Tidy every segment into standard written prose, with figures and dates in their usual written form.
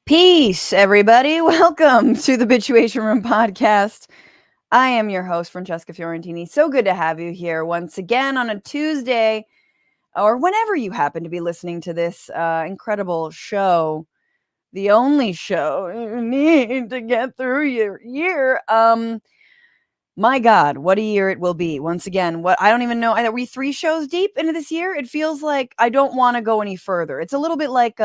Peace, everybody. Welcome to the Bitchuation Room podcast. I am your host, Francesca Fiorentini. So good to have you here once again on a Tuesday, or whenever you happen to be listening to this incredible show, the only show you need to get through your year. My God, what a year it will be. Once again, what I don't even know. Are we 3 shows deep into this year? It feels like I don't want to go any further. It's a little bit like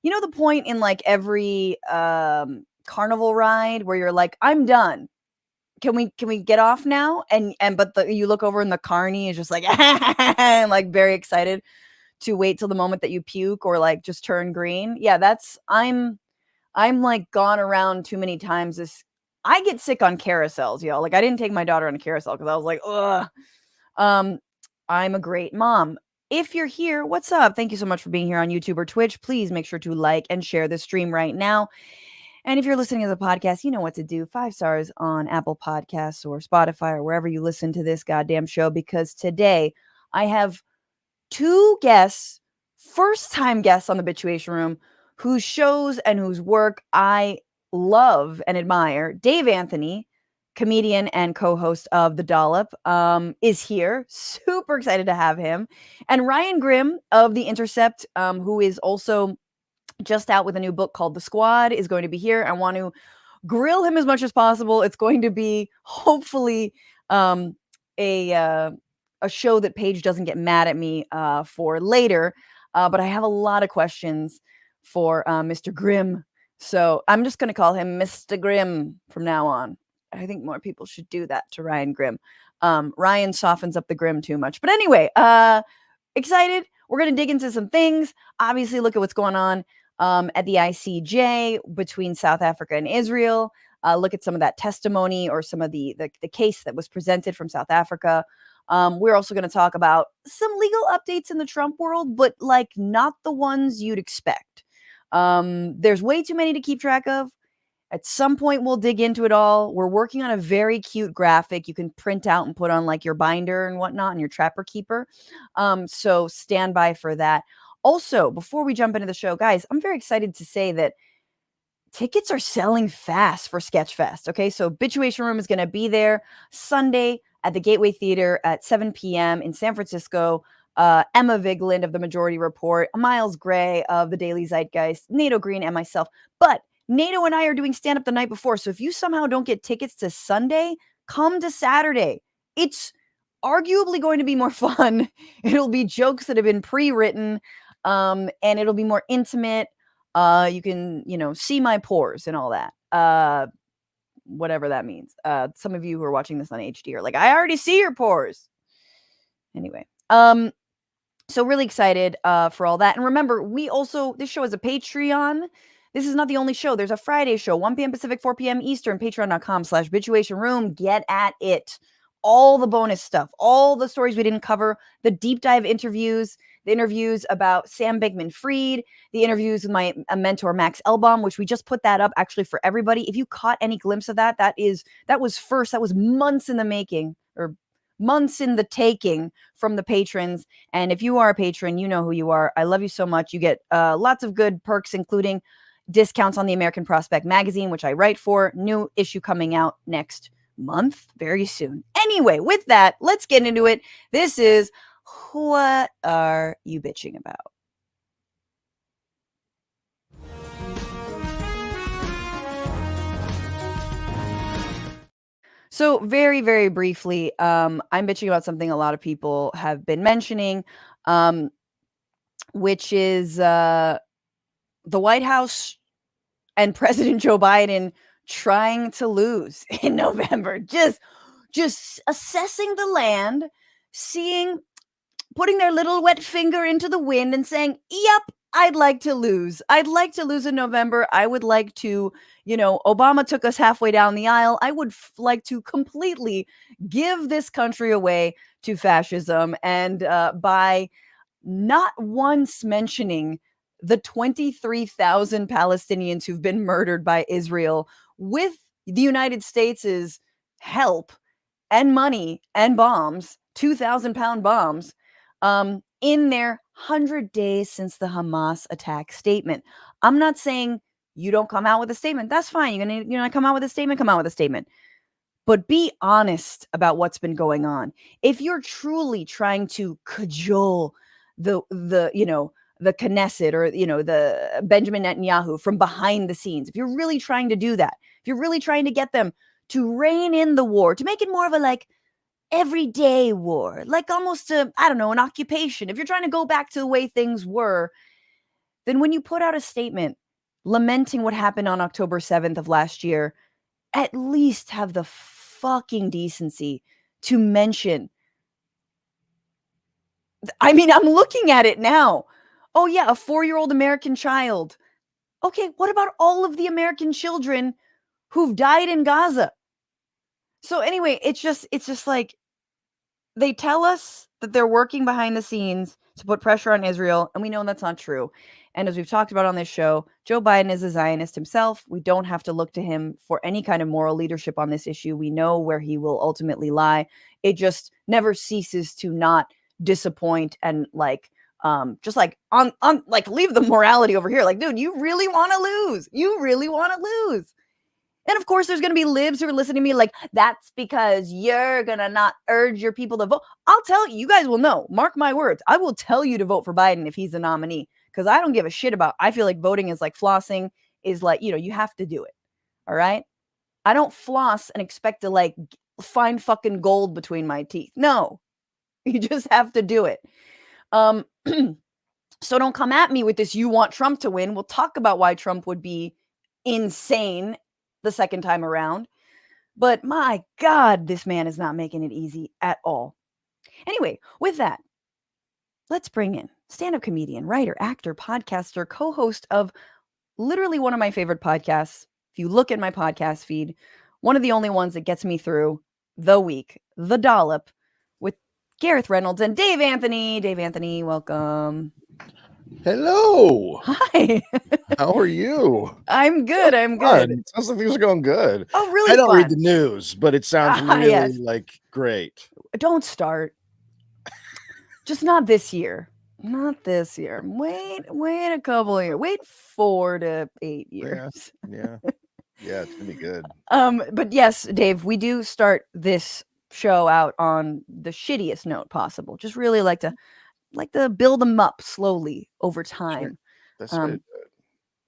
you know the point in like every carnival ride where you're like, I'm done. Can we get off now? But you look over and the carny is just like like very excited to wait till the moment that you puke or like just turn green. Yeah, I'm like gone around too many times. I get sick on carousels, yo. Like I didn't take my daughter on a carousel because I was like, ugh. Um, I'm a great mom. If you're here, what's up? Thank you so much for being here on YouTube or Twitch. Please make sure to like and share the stream right now. And if you're listening to the podcast, you know what to do. 5 stars on Apple Podcasts or Spotify or wherever you listen to this goddamn show, because today I have 2 guests, first-time guests on the Bitchuation Room, whose shows and whose work I love and admire. Dave Anthony, comedian and co-host of The Dollop, is here. Super excited to have him. And Ryan Grimm of The Intercept, who is also just out with a new book called The Squad, is going to be here. I want to grill him as much as possible. It's going to be hopefully a show that Paige doesn't get mad at me for later. But I have a lot of questions for Mr. Grimm. So I'm just going to call him Mr. Grimm from now on. I think more people should do that to Ryan Grimm. Ryan softens up the Grimm too much. But anyway, excited. We're going to dig into some things. Obviously, look at what's going on at the ICJ between South Africa and Israel. Look at some of that testimony or some of the case that was presented from South Africa. We're also going to talk about some legal updates in the Trump world, but like not the ones you'd expect. There's way too many to keep track of. At some point, we'll dig into it all. We're working on a very cute graphic you can print out and put on like your binder and whatnot and your Trapper Keeper. So stand by for that. Also, before we jump into the show, guys, I'm very excited to say that tickets are selling fast for Sketchfest. Okay, so Bitchuation Room is going to be there Sunday at the Gateway Theater at 7 p.m. in San Francisco. Emma Vigeland of The Majority Report, Miles Gray of The Daily Zeitgeist, Nato Green, and myself. But Nato and I are doing stand-up the night before, so if you somehow don't get tickets to Sunday, come to Saturday. It's arguably going to be more fun. It'll be jokes that have been pre-written, and it'll be more intimate. You can, see my pores and all that. Whatever that means. Some of you who are watching this on HD are like, I already see your pores. Anyway, so really excited for all that. And remember, this show is a Patreon. This is not the only show. There's a Friday show, 1 p.m. Pacific, 4 p.m. Eastern, patreon.com/Bitchuation Room. Get at it. All the bonus stuff, all the stories we didn't cover, the deep dive interviews, the interviews about Sam Bankman-Fried, the interviews with my mentor, Max Elbaum, which we just put that up actually for everybody. If you caught any glimpse of that was months in the making, or months in the taking from the patrons. And if you are a patron, you know who you are. I love you so much. You get lots of good perks, including discounts on the American Prospect magazine, which I write for. New issue coming out next month, very soon. Anyway, with that, let's get into it. This is What Are You Bitching About? So very, very briefly, I'm bitching about something a lot of people have been mentioning, which is the White House and President Joe Biden trying to lose in November. Just assessing the land, putting their little wet finger into the wind and saying, yep, I'd like to lose. I'd like to lose in November. I would like to, Obama took us halfway down the aisle. I would like to completely give this country away to fascism. And by not once mentioning the 23,000 Palestinians who've been murdered by Israel with the United States' help and money and bombs, 2,000-pound bombs, in their 100 days since the Hamas attack statement. I'm not saying you don't come out with a statement. That's fine. You're going to come out with a statement, come out with a statement. But be honest about what's been going on. If you're truly trying to cajole the Knesset or the Benjamin Netanyahu from behind the scenes, if you're really trying to do that, if you're really trying to get them to rein in the war, to make it more of a like everyday war, like almost an occupation. If you're trying to go back to the way things were, then when you put out a statement lamenting what happened on October 7th of last year, at least have the fucking decency to mention. I mean, I'm looking at it now. Oh yeah, a 4-year-old American child. Okay, what about all of the American children who've died in Gaza? So anyway, it's just like they tell us that they're working behind the scenes to put pressure on Israel, and we know that's not true. And as we've talked about on this show, Joe Biden is a Zionist himself. We don't have to look to him for any kind of moral leadership on this issue. We know where he will ultimately lie. It just never ceases to not disappoint and just like on like leave the morality over here. Like, dude, you really want to lose. You really want to lose. And of course, there's going to be libs who are listening to me like, that's because you're going to not urge your people to vote. I'll tell you, you guys will know. Mark my words. I will tell you to vote for Biden if he's the nominee, because I don't give a shit about, I feel like voting is like flossing, is like, you have to do it. All right. I don't floss and expect to like find fucking gold between my teeth. No, you just have to do it. So don't come at me with this, you want Trump to win. We'll talk about why Trump would be insane the second time around. But my God, this man is not making it easy at all. Anyway, with that, let's bring in stand-up comedian, writer, actor, podcaster, co-host of literally one of my favorite podcasts. If you look at my podcast feed, one of the only ones that gets me through the week, The Dollop, with Gareth Reynolds and Dave Anthony. Dave Anthony, welcome. Hello. Hi. How are you? I'm good. I'm good. It sounds like things are going good. Oh, really? I don't fun. read the news, but it sounds really yes. Great. Don't start. Just not this year. Not this year. Wait a couple of years. Wait 4 to 8 years. Yeah. It's gonna be good. But yes, Dave, we do start this show out on the shittiest note possible. Just really like to build them up slowly over time. Sure.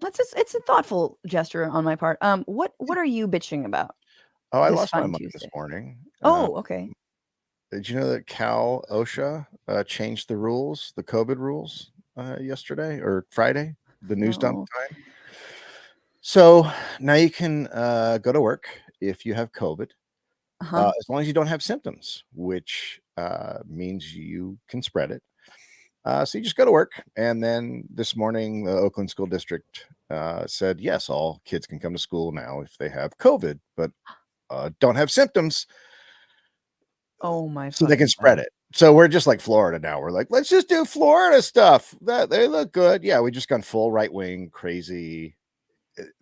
It's a thoughtful gesture on my part. What are you bitching about? Oh, I lost my mind this morning. Oh, okay. Did you know that OSHA changed the rules, the COVID rules, yesterday or Friday, the news dump time? So now you can go to work if you have COVID, as long as you don't have symptoms, which means you can spread it. So you just go to work. And then this morning, the Oakland School District said, yes, all kids can come to school now if they have COVID, but don't have symptoms. Oh my! So they can spread it. So we're just like Florida now. We're like, let's just do Florida stuff. That they look good. Yeah, we just gone full right wing crazy.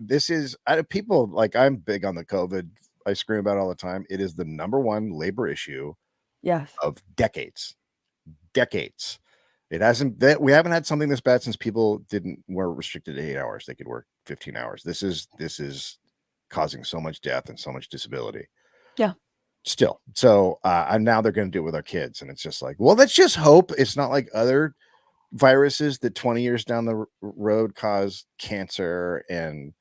This is people like, I'm big on the COVID. I scream about it all the time. It is the number one labor issue. Yes. Of decades. It hasn't that we haven't had something this bad since people were restricted to 8 hours. They could work 15 hours. This is causing so much death and so much disability. Yeah. Still. So and now they're going to do it with our kids. And it's just like, well, let's just hope it's not like other viruses that 20 years down the road cause cancer and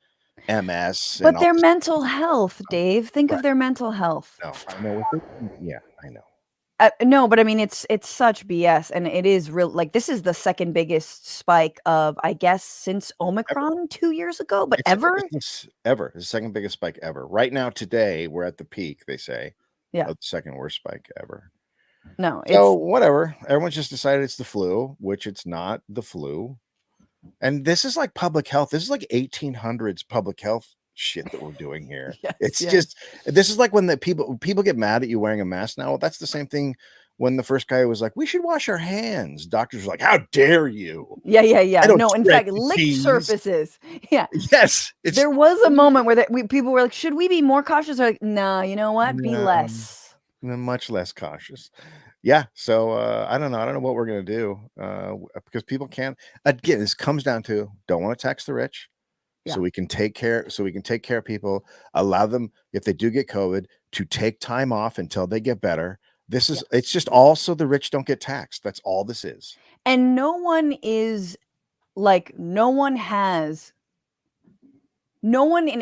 MS. But their mental health, Dave. Think of their mental health. No, I know. Yeah, I know. No, but I mean, it's such BS, and it is real. Like, this is the second biggest spike of, I guess, since Omicron 2 years ago, but ever. It's the second biggest spike ever. Right now, today, we're at the peak. They say, of the second worst spike ever. No, so whatever. Everyone's just decided it's the flu, which it's not the flu. And this is like public health. This is like 1800s public health shit that we're doing here. Just this is like when the people get mad at you wearing a mask now. Well, that's the same thing when the first guy was like, we should wash our hands. Doctors were like, how dare you? Yeah. No, in fact, lick surfaces. Yeah. Yes. There was a moment where people were like, should we be more cautious? Or like, no, you know what? Be less. Much less cautious. Yeah. So I don't know. I don't know what we're gonna do because people can't. Again, this comes down to don't want to tax the rich, Yeah. so we can take care. So we can take care of people. Allow them if they do get COVID to take time off until they get better. This is. Yeah. It's just also the rich don't get taxed. That's all this is. And no one in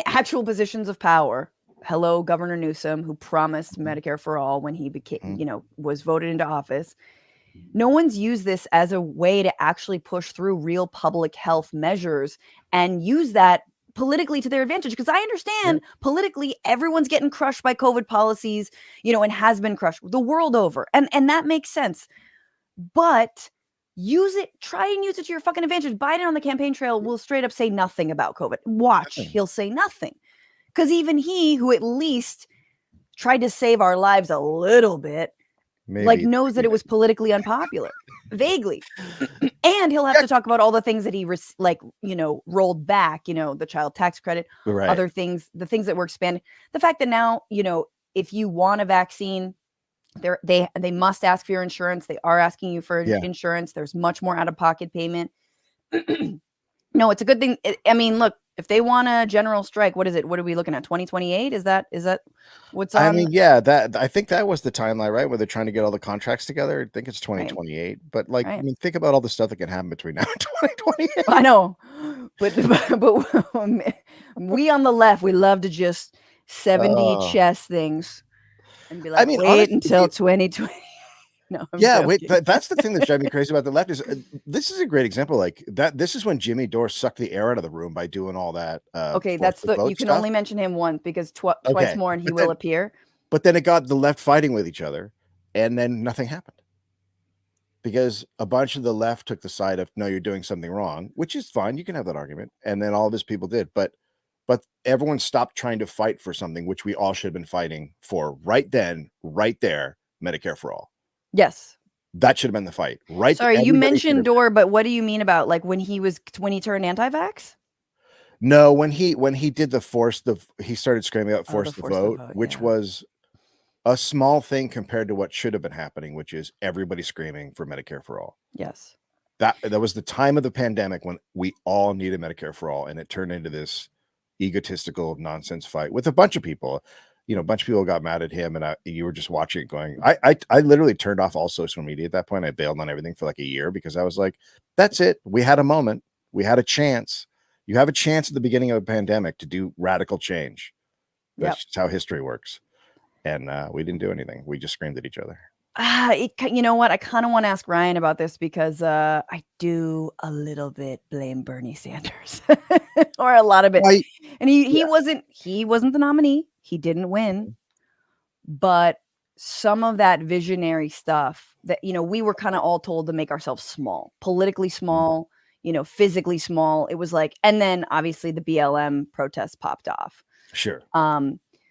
actual positions of power. Hello, Governor Newsom, who promised Medicare for all when he became, was voted into office. No one's used this as a way to actually push through real public health measures and use that politically to their advantage. Because I understand politically, everyone's getting crushed by COVID policies, and has been crushed the world over. And that makes sense. But try and use it to your fucking advantage. Biden on the campaign trail will straight up say nothing about COVID. Watch, he'll say nothing. Because even he, who at least tried to save our lives a little bit, knows that it was politically unpopular, vaguely. And he'll have to talk about all the things that he rolled back, the child tax credit, other things, the things that were expanded. The fact that now, if you want a vaccine, they must ask for your insurance. They are asking you for insurance. There's much more out-of-pocket payment. No, it's a good thing. I mean, look, if they want a general strike, what is it? What are we looking at? 2028? Is that what's on? I mean, yeah, I think that was the timeline, right? Where they're trying to get all the contracts together. I think it's 2028. But I mean, think about all the stuff that can happen between now and 2028. I know, but we on the left, we love to just 7D chess things and be like, I mean, wait honestly, until 2020. No, wait. That's the thing that's driving me crazy about the left is this is a great example. Like that, this is when Jimmy Dore sucked the air out of the room by doing all that. Okay, that's you can only mention him once because twice more and he will appear. But then it got the left fighting with each other, and then nothing happened because a bunch of the left took the side of no, you're doing something wrong, which is fine. You can have that argument, and then all of his people did, but everyone stopped trying to fight for something which we all should have been fighting for right then, right there. Medicare for all. Yes. That should have been the fight, right? Sorry, you mentioned Dore, but what do you mean about when he turned anti-vax? No, when he did he started screaming out force the vote, which was a small thing compared to what should have been happening, which is everybody screaming for Medicare for all. Yes. That was the time of the pandemic when we all needed Medicare for all, and it turned into this egotistical nonsense fight with a bunch of people. A bunch of people got mad at him, and you were just watching it going, I literally turned off all social media at that point. I bailed on everything for like a year because I was like, that's it. We had a moment. We had a chance. You have a chance at the beginning of a pandemic to do radical change. That's just how history works. And we didn't do anything. We just screamed at each other. You know what? I kind of want to ask Ryan about this because I do a little bit blame Bernie Sanders or a lot of it. And he wasn't the nominee. He didn't win, but some of that visionary stuff that, we were kind of all told to make ourselves small, politically small, physically small. It was and then obviously the BLM protests popped off. Sure.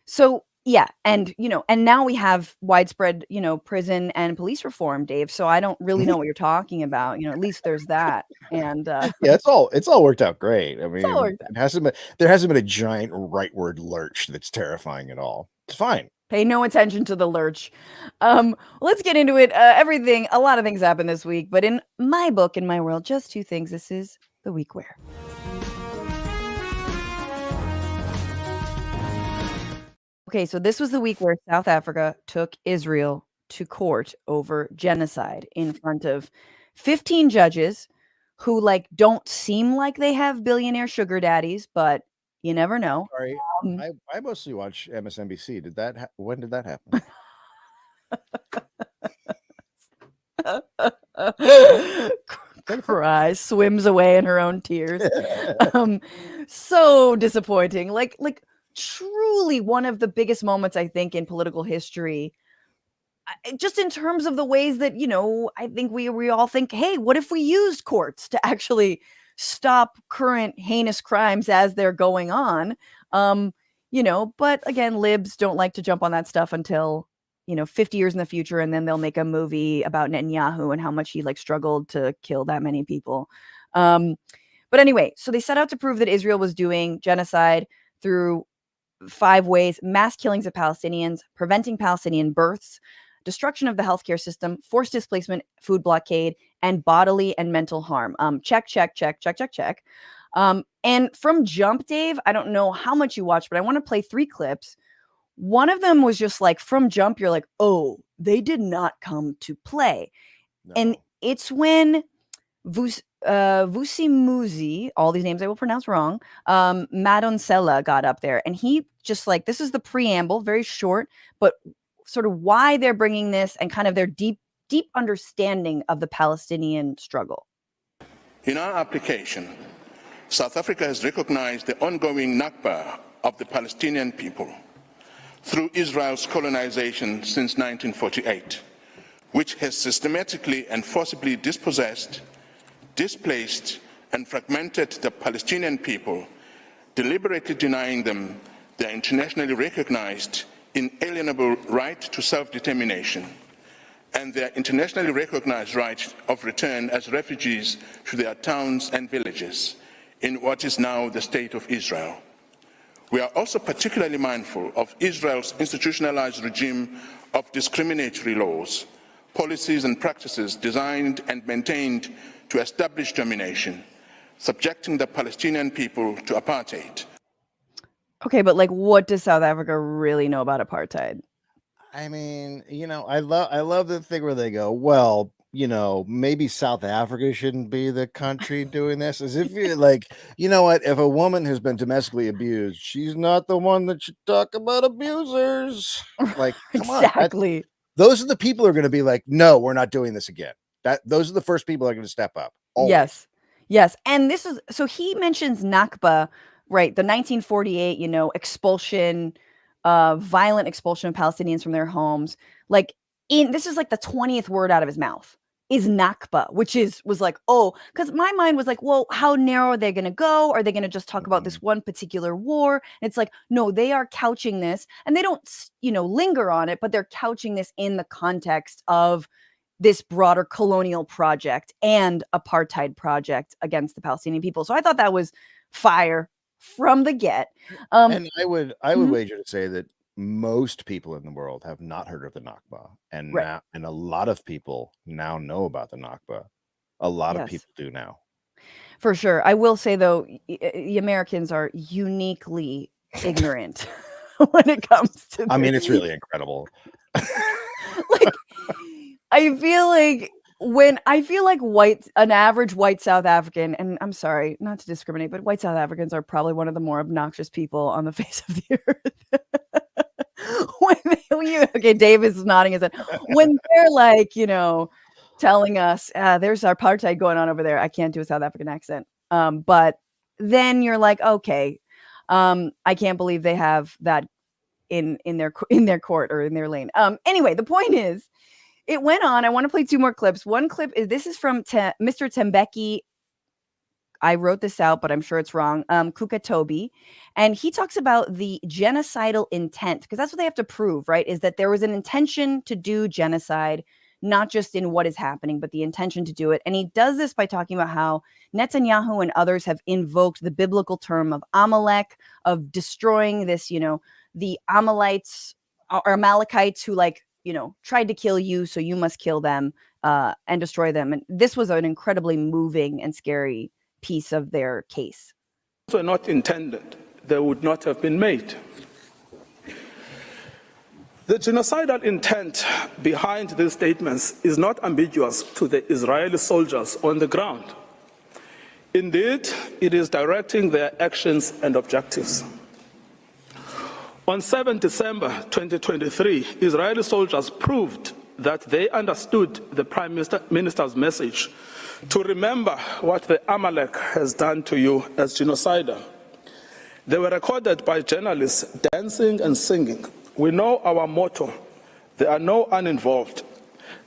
So yeah. And, and now we have widespread, prison and police reform, Dave. So I don't really know what you're talking about. At least there's that. And it's all worked out great. I mean, there hasn't been a giant rightward lurch that's terrifying at all. It's fine. Pay no attention to the lurch. Let's get into it. A lot of things happened this week, but in my book, in my world, just two things. This is the week where. Okay, so this was the week where South Africa took Israel to court over genocide in front of 15 judges who don't seem like they have billionaire sugar daddies, but you never know. Sorry, I mostly watch MSNBC. When did that happen? Cries, swims away in her own tears. So disappointing. Truly one of the biggest moments, I think, in political history, just in terms of the ways that, I think we all think, hey, what if we used courts to actually stop current heinous crimes as they're going on? But again, libs don't like to jump on that stuff until, 50 years in the future, and then they'll make a movie about Netanyahu and how much he struggled to kill that many people. But anyway, so they set out to prove that Israel was doing genocide through 5 ways: mass killings of Palestinians, preventing Palestinian births, destruction of the healthcare system, forced displacement, food blockade, and bodily and mental harm. Check. And from jump, Dave, I don't know how much you watched, but I want to play 3 clips. One of them was just like from jump, you're like, oh, they did not come to play. No. And it's when Vusimuzi, all these names I will pronounce wrong, Madonsela got up there, and he just like, this is the preamble, very short, but sort of why they're bringing this and kind of their deep understanding of the Palestinian struggle. In our application, South Africa has recognized the ongoing Nakba of the Palestinian people through Israel's colonization since 1948, which has systematically and forcibly dispossessed, displaced, and fragmented the Palestinian people, deliberately denying them their internationally recognized inalienable right to self-determination and their internationally recognized right of return as refugees to their towns and villages in what is now the State of Israel. We are also particularly mindful of Israel's institutionalized regime of discriminatory laws, policies and practices designed and maintained to establish domination, subjecting the Palestinian people to apartheid. Okay, but like, what does South Africa really know about apartheid? I mean, I love the thing where they go, well, maybe South Africa shouldn't be the country doing this. As if you're like, you know what? If a woman has been domestically abused, she's not the one that should talk about abusers. Like, come exactly. On. Those are the people who are going to be like, no, we're not doing this again. Those are the first people that are going to step up. Always. Yes. And this is, so he mentions Nakba, right? The 1948, expulsion, violent expulsion of Palestinians from their homes. Like, this is like the 20th word out of his mouth is Nakba, which was like, oh, because my mind was like, well, how narrow are they going to go? Are they going to just talk about this one particular war? And it's like, no, they are couching this, and they don't, linger on it, but they're couching this in the context of this broader colonial project and apartheid project against the Palestinian people. So I thought that was fire from the get. And I would wager to say that most people in the world have not heard of the Nakba, and right. And a lot of people now know about the Nakba. A lot of people do now. For sure. I will say though, the Americans are uniquely ignorant when it comes to this. I mean, it's really incredible. Like, I feel like an average white South African, and I'm sorry, not to discriminate, but white South Africans are probably one of the more obnoxious people on the face of the earth. Okay, Dave is nodding his head. When they're like, telling us, there's apartheid going on over there. I can't do a South African accent. But then you're like, okay, I can't believe they have that in their court or in their lane. Anyway, the point is, it went on. I want to play 2 more clips. One clip this is from Mr. Tembeki. I wrote this out, but I'm sure it's wrong. Kukatobi. And he talks about the genocidal intent, because that's what they have to prove, right? Is that there was an intention to do genocide, not just in what is happening, but the intention to do it. And he does this by talking about how Netanyahu and others have invoked the biblical term of Amalek, of destroying this, the Amalekites who tried to kill you, so you must kill them and destroy them. And this was an incredibly moving and scary piece of their case. Were not intended, they would not have been made. The genocidal intent behind these statements is not ambiguous to the Israeli soldiers on the ground. Indeed, it is directing their actions and objectives. On 7 December 2023, Israeli soldiers proved that they understood the Prime Minister's message to remember what the Amalek has done to you as genocidal. They were recorded by journalists dancing and singing. We know our motto, there are no uninvolved,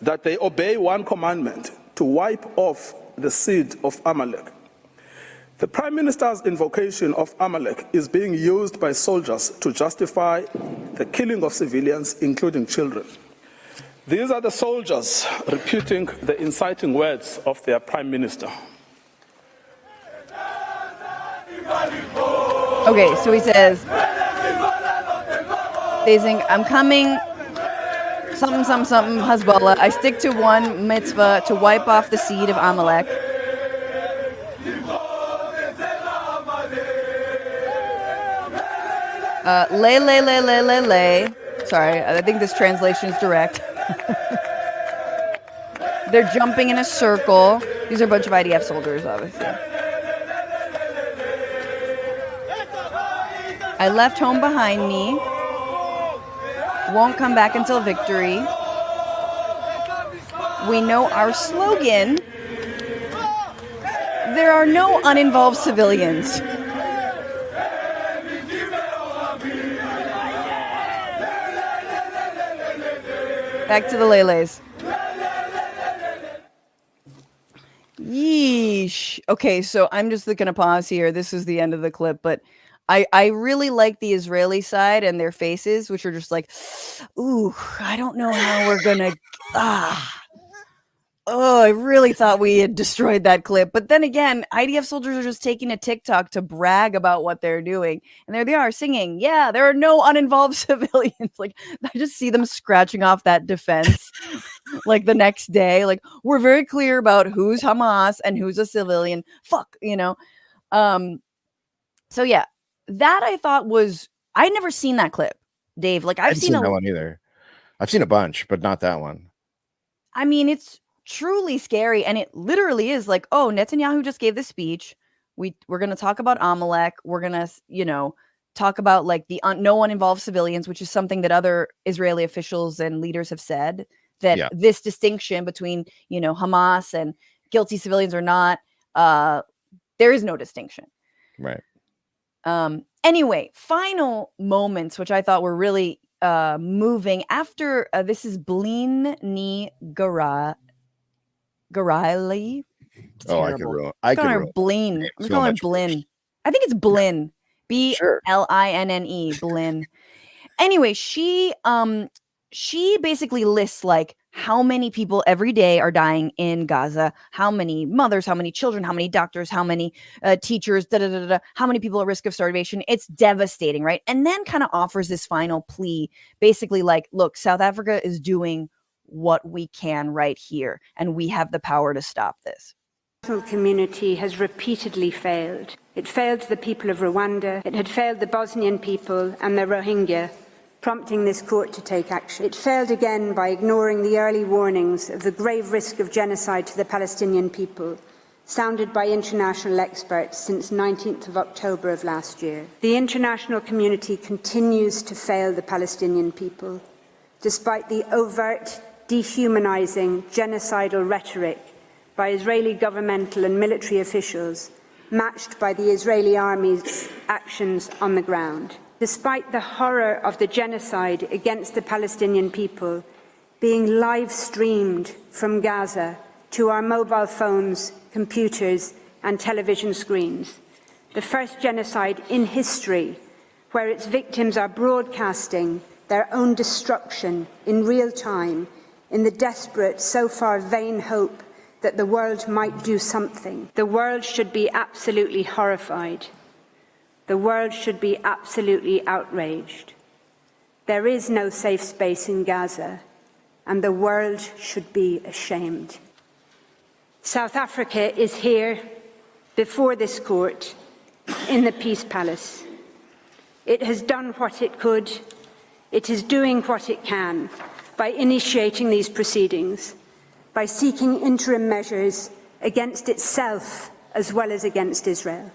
that they obey one commandment, to wipe off the seed of Amalek. The Prime Minister's invocation of Amalek is being used by soldiers to justify the killing of civilians, including children. These are the soldiers repeating the inciting words of their Prime Minister. Okay, so he says, I'm coming something, Hezbollah. I stick to one mitzvah to wipe off the seed of Amalek. Lay. Sorry, I think this translation is direct. They're jumping in a circle. These are a bunch of IDF soldiers, obviously. I left home behind me. Won't come back until victory. We know our slogan. There are no uninvolved civilians. Back to the Lele's. Yeesh. Okay, so I'm just going to pause here. This is the end of the clip, but I really like the Israeli side and their faces, which are just like, ooh, I don't know how we're going to... Oh, I really thought we had destroyed that clip. But then again, IDF soldiers are just taking a TikTok to brag about what they're doing. And there they are singing, yeah, there are no uninvolved civilians. Like, I just see them scratching off that defense like the next day. Like, we're very clear about who's Hamas and who's a civilian. Fuck, you know. So yeah, that I thought was, I'd never seen that clip, Dave. Like, I've seen that one either. I've seen a bunch, but not that one. I mean, it's truly scary, and it literally is like, oh, Netanyahu just gave this speech. We're going to talk about Amalek. We're going to, you know, talk about like the no uninvolved civilians, which is something that other Israeli officials and leaders have said, that this distinction between, you know, Hamas and guilty civilians or not, there is no distinction. Right. Anyway, final moments, which I thought were really moving after this is Blin Ni Garali. Oh, I could ruin. I could ruin. Blin. I'm calling her Blin. I think it's Blin. B-L-I-N-N-E. Blin. Anyway, she basically lists like how many people every day are dying in Gaza, how many mothers, how many children, how many doctors, how many teachers, how many people at risk of starvation. It's devastating, right? And then kind of offers this final plea, basically like, look, South Africa is doing what we can right here, and we have the power to stop this. The international community has repeatedly failed. It failed the people of Rwanda, it had failed the Bosnian people and the Rohingya, prompting this court to take action. It failed again by ignoring the early warnings of the grave risk of genocide to the Palestinian people, sounded by international experts since 19th of October of last year. The international community continues to fail the Palestinian people, despite the overt, dehumanizing, genocidal rhetoric by Israeli governmental and military officials, matched by the Israeli army's actions on the ground. Despite the horror of the genocide against the Palestinian people being live-streamed from Gaza to our mobile phones, computers, and television screens, the first genocide in history where its victims are broadcasting their own destruction in real time in the desperate, so far vain hope that the world might do something. The world should be absolutely horrified. The world should be absolutely outraged. There is no safe space in Gaza, and the world should be ashamed. South Africa is here before this court in the Peace Palace. It has done what it could. It is doing what it can by initiating these proceedings, by seeking interim measures against itself as well as against Israel.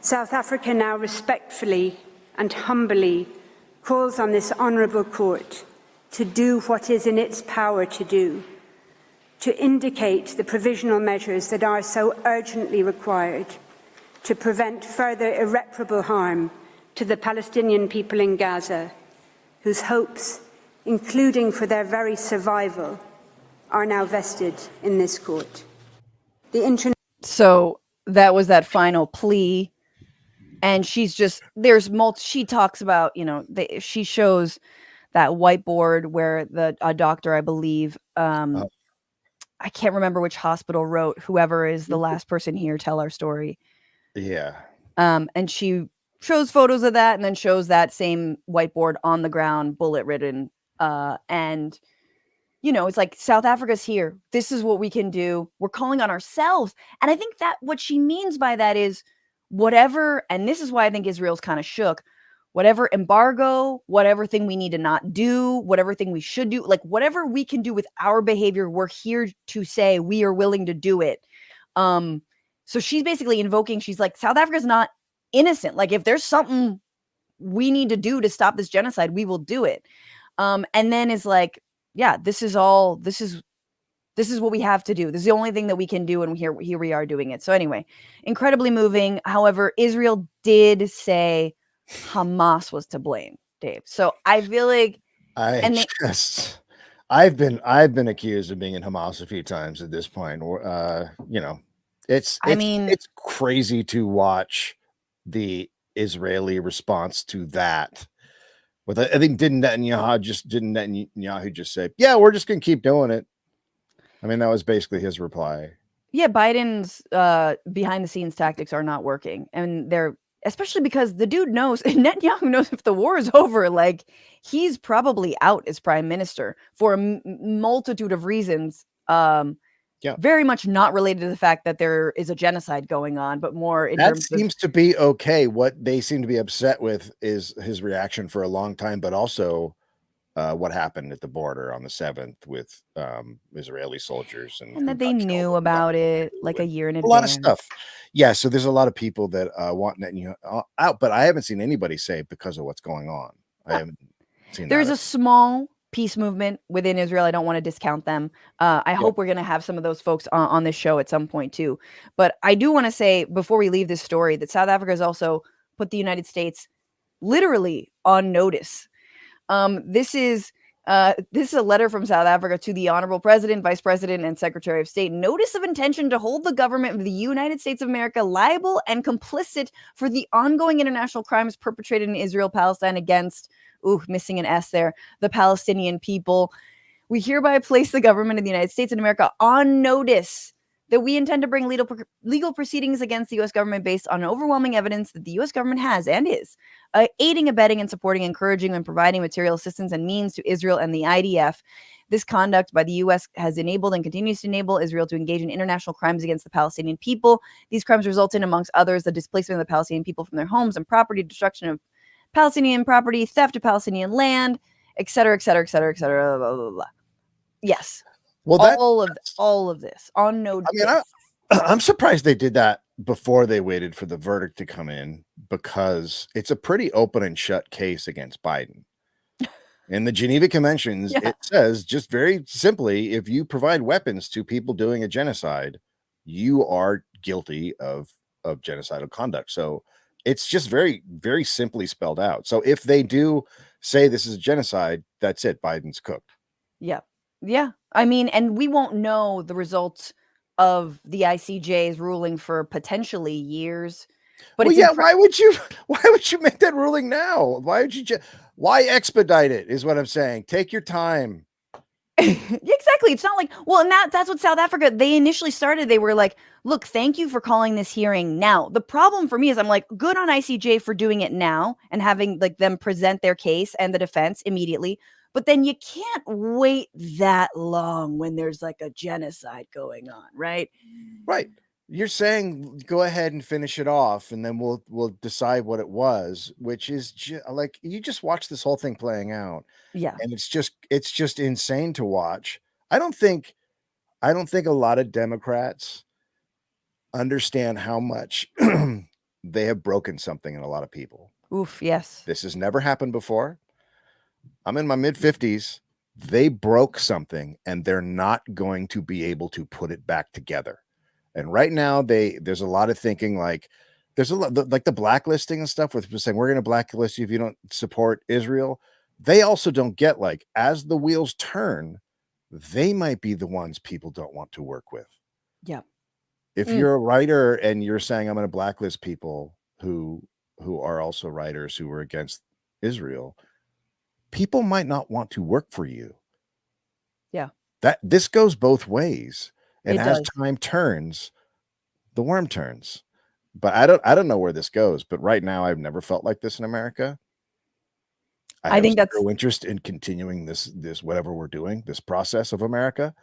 South Africa now respectfully and humbly calls on this honourable court to do what is in its power to do, to indicate the provisional measures that are so urgently required to prevent further irreparable harm to the Palestinian people in Gaza, whose hopes, including for their very survival, are now vested in this court. So that was that final plea. And she's just, she talks about, you know, she shows that whiteboard where a doctor, I believe, I can't remember which hospital wrote, whoever is the last person here, tell our story. Yeah. And she shows photos of that and then shows that same whiteboard on the ground, bullet ridden, And it's like South Africa's here. This is what we can do. We're calling on ourselves. And I think that what she means by that is whatever, and this is why I think Israel's kind of shook, whatever embargo, whatever thing we need to not do, whatever thing we should do, like whatever we can do with our behavior, we're here to say we are willing to do it. So she's basically invoking, she's like, South Africa's not innocent. Like if there's something we need to do to stop this genocide, we will do it. And then is like, yeah, this is what we have to do. This is the only thing that we can do. And here we are doing it. So anyway, incredibly moving. However, Israel did say Hamas was to blame, Dave. So I feel like I've been accused of being in Hamas a few times at this point. Or it's crazy to watch the Israeli response to that. With I think didn't Netanyahu just say, yeah, we're just gonna keep doing it. I mean, that was basically his reply. Yeah, Biden's behind the scenes tactics are not working. And they're especially because the dude knows, Netanyahu knows if the war is over, like he's probably out as prime minister for a multitude of reasons. Very much not related to the fact that there is a genocide going on, but more in terms of... seems to be okay. What they seem to be upset with is his reaction for a long time, but also what happened at the border on the 7th with Israeli soldiers. And that they knew about it like a year in advance. A lot of stuff. Yeah, so there's a lot of people that want Netanyahu out, but I haven't seen anybody say because of what's going on. I haven't seen There's a small peace movement within Israel. I don't want to discount them. I hope we're going to have some of those folks on this show at some point too. But I do want to say before we leave this story that South Africa has also put the United States literally on notice. This is a letter from South Africa to the Honorable President, Vice President, and Secretary of State. Notice of intention to hold the government of the United States of America liable and complicit for the ongoing international crimes perpetrated in Israel, Palestine against, missing an S there, the Palestinian people. We hereby place the government of the United States of America on notice that we intend to bring legal proceedings against the U.S. government based on overwhelming evidence that the U.S. government has and is aiding, abetting, and supporting, encouraging, and providing material assistance and means to Israel and the IDF. This conduct by the U.S. has enabled and continues to enable Israel to engage in international crimes against the Palestinian people. These crimes result in, amongst others, the displacement of the Palestinian people from their homes and property, destruction of Palestinian property, theft of Palestinian land, et cetera, et cetera, et cetera, et cetera, blah, blah, blah. Yes. Well, all of this on notice. I mean, I'm surprised they did that before they waited for the verdict to come in, because it's a pretty open and shut case against Biden. In the Geneva Conventions, it says just very simply, if you provide weapons to people doing a genocide, you are guilty of genocidal conduct. So it's just very, very simply spelled out. So if they do say this is a genocide, that's it. Biden's cooked. Yeah. Yeah. I mean, and we won't know the results of the ICJ's ruling for potentially years. But why would you make that ruling now? Why why expedite it is what I'm saying. Take your time. Exactly. It's not like, well, and that's what South Africa, they initially started. They were like, look, thank you for calling this hearing now. The problem for me is I'm like, good on ICJ for doing it now and having like them present their case and the defense immediately. But then you can't wait that long when there's like a genocide going on, right? Right. You're saying go ahead and finish it off, and then we'll decide what it was, which is like you just watch this whole thing playing out. Yeah. And it's just insane to watch. I don't think a lot of Democrats understand how much they have broken something in a lot of people. Oof, yes. This has never happened before. I'm in my mid-50s. They broke something, and they're not going to be able to put it back together. And right now, there's a lot of thinking like there's a lot like the blacklisting and stuff with saying we're going to blacklist you if you don't support Israel. They also don't get like as the wheels turn, they might be the ones people don't want to work with. Yeah. If you're a writer and you're saying I'm going to blacklist people who are also writers who are against Israel, people might not want to work for you. Yeah. That this goes both ways. And as does. time turns, the worm turns. But I don't know where this goes. But right now, I've never felt like this in America. I have think that's zero interest in continuing this whatever we're doing, this process of America.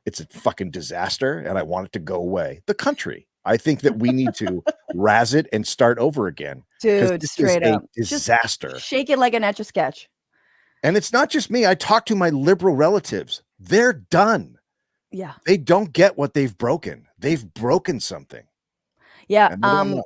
It's a fucking disaster, and I want it to go away. The country. I think that we need to razz it and start over again. dude, This straight is a up. Just disaster. shake it like an Etch a Sketch. And it's not just me. I talk to my liberal relatives. They're done. Yeah. They don't get what they've broken. They've broken something. Yeah. And they don't know.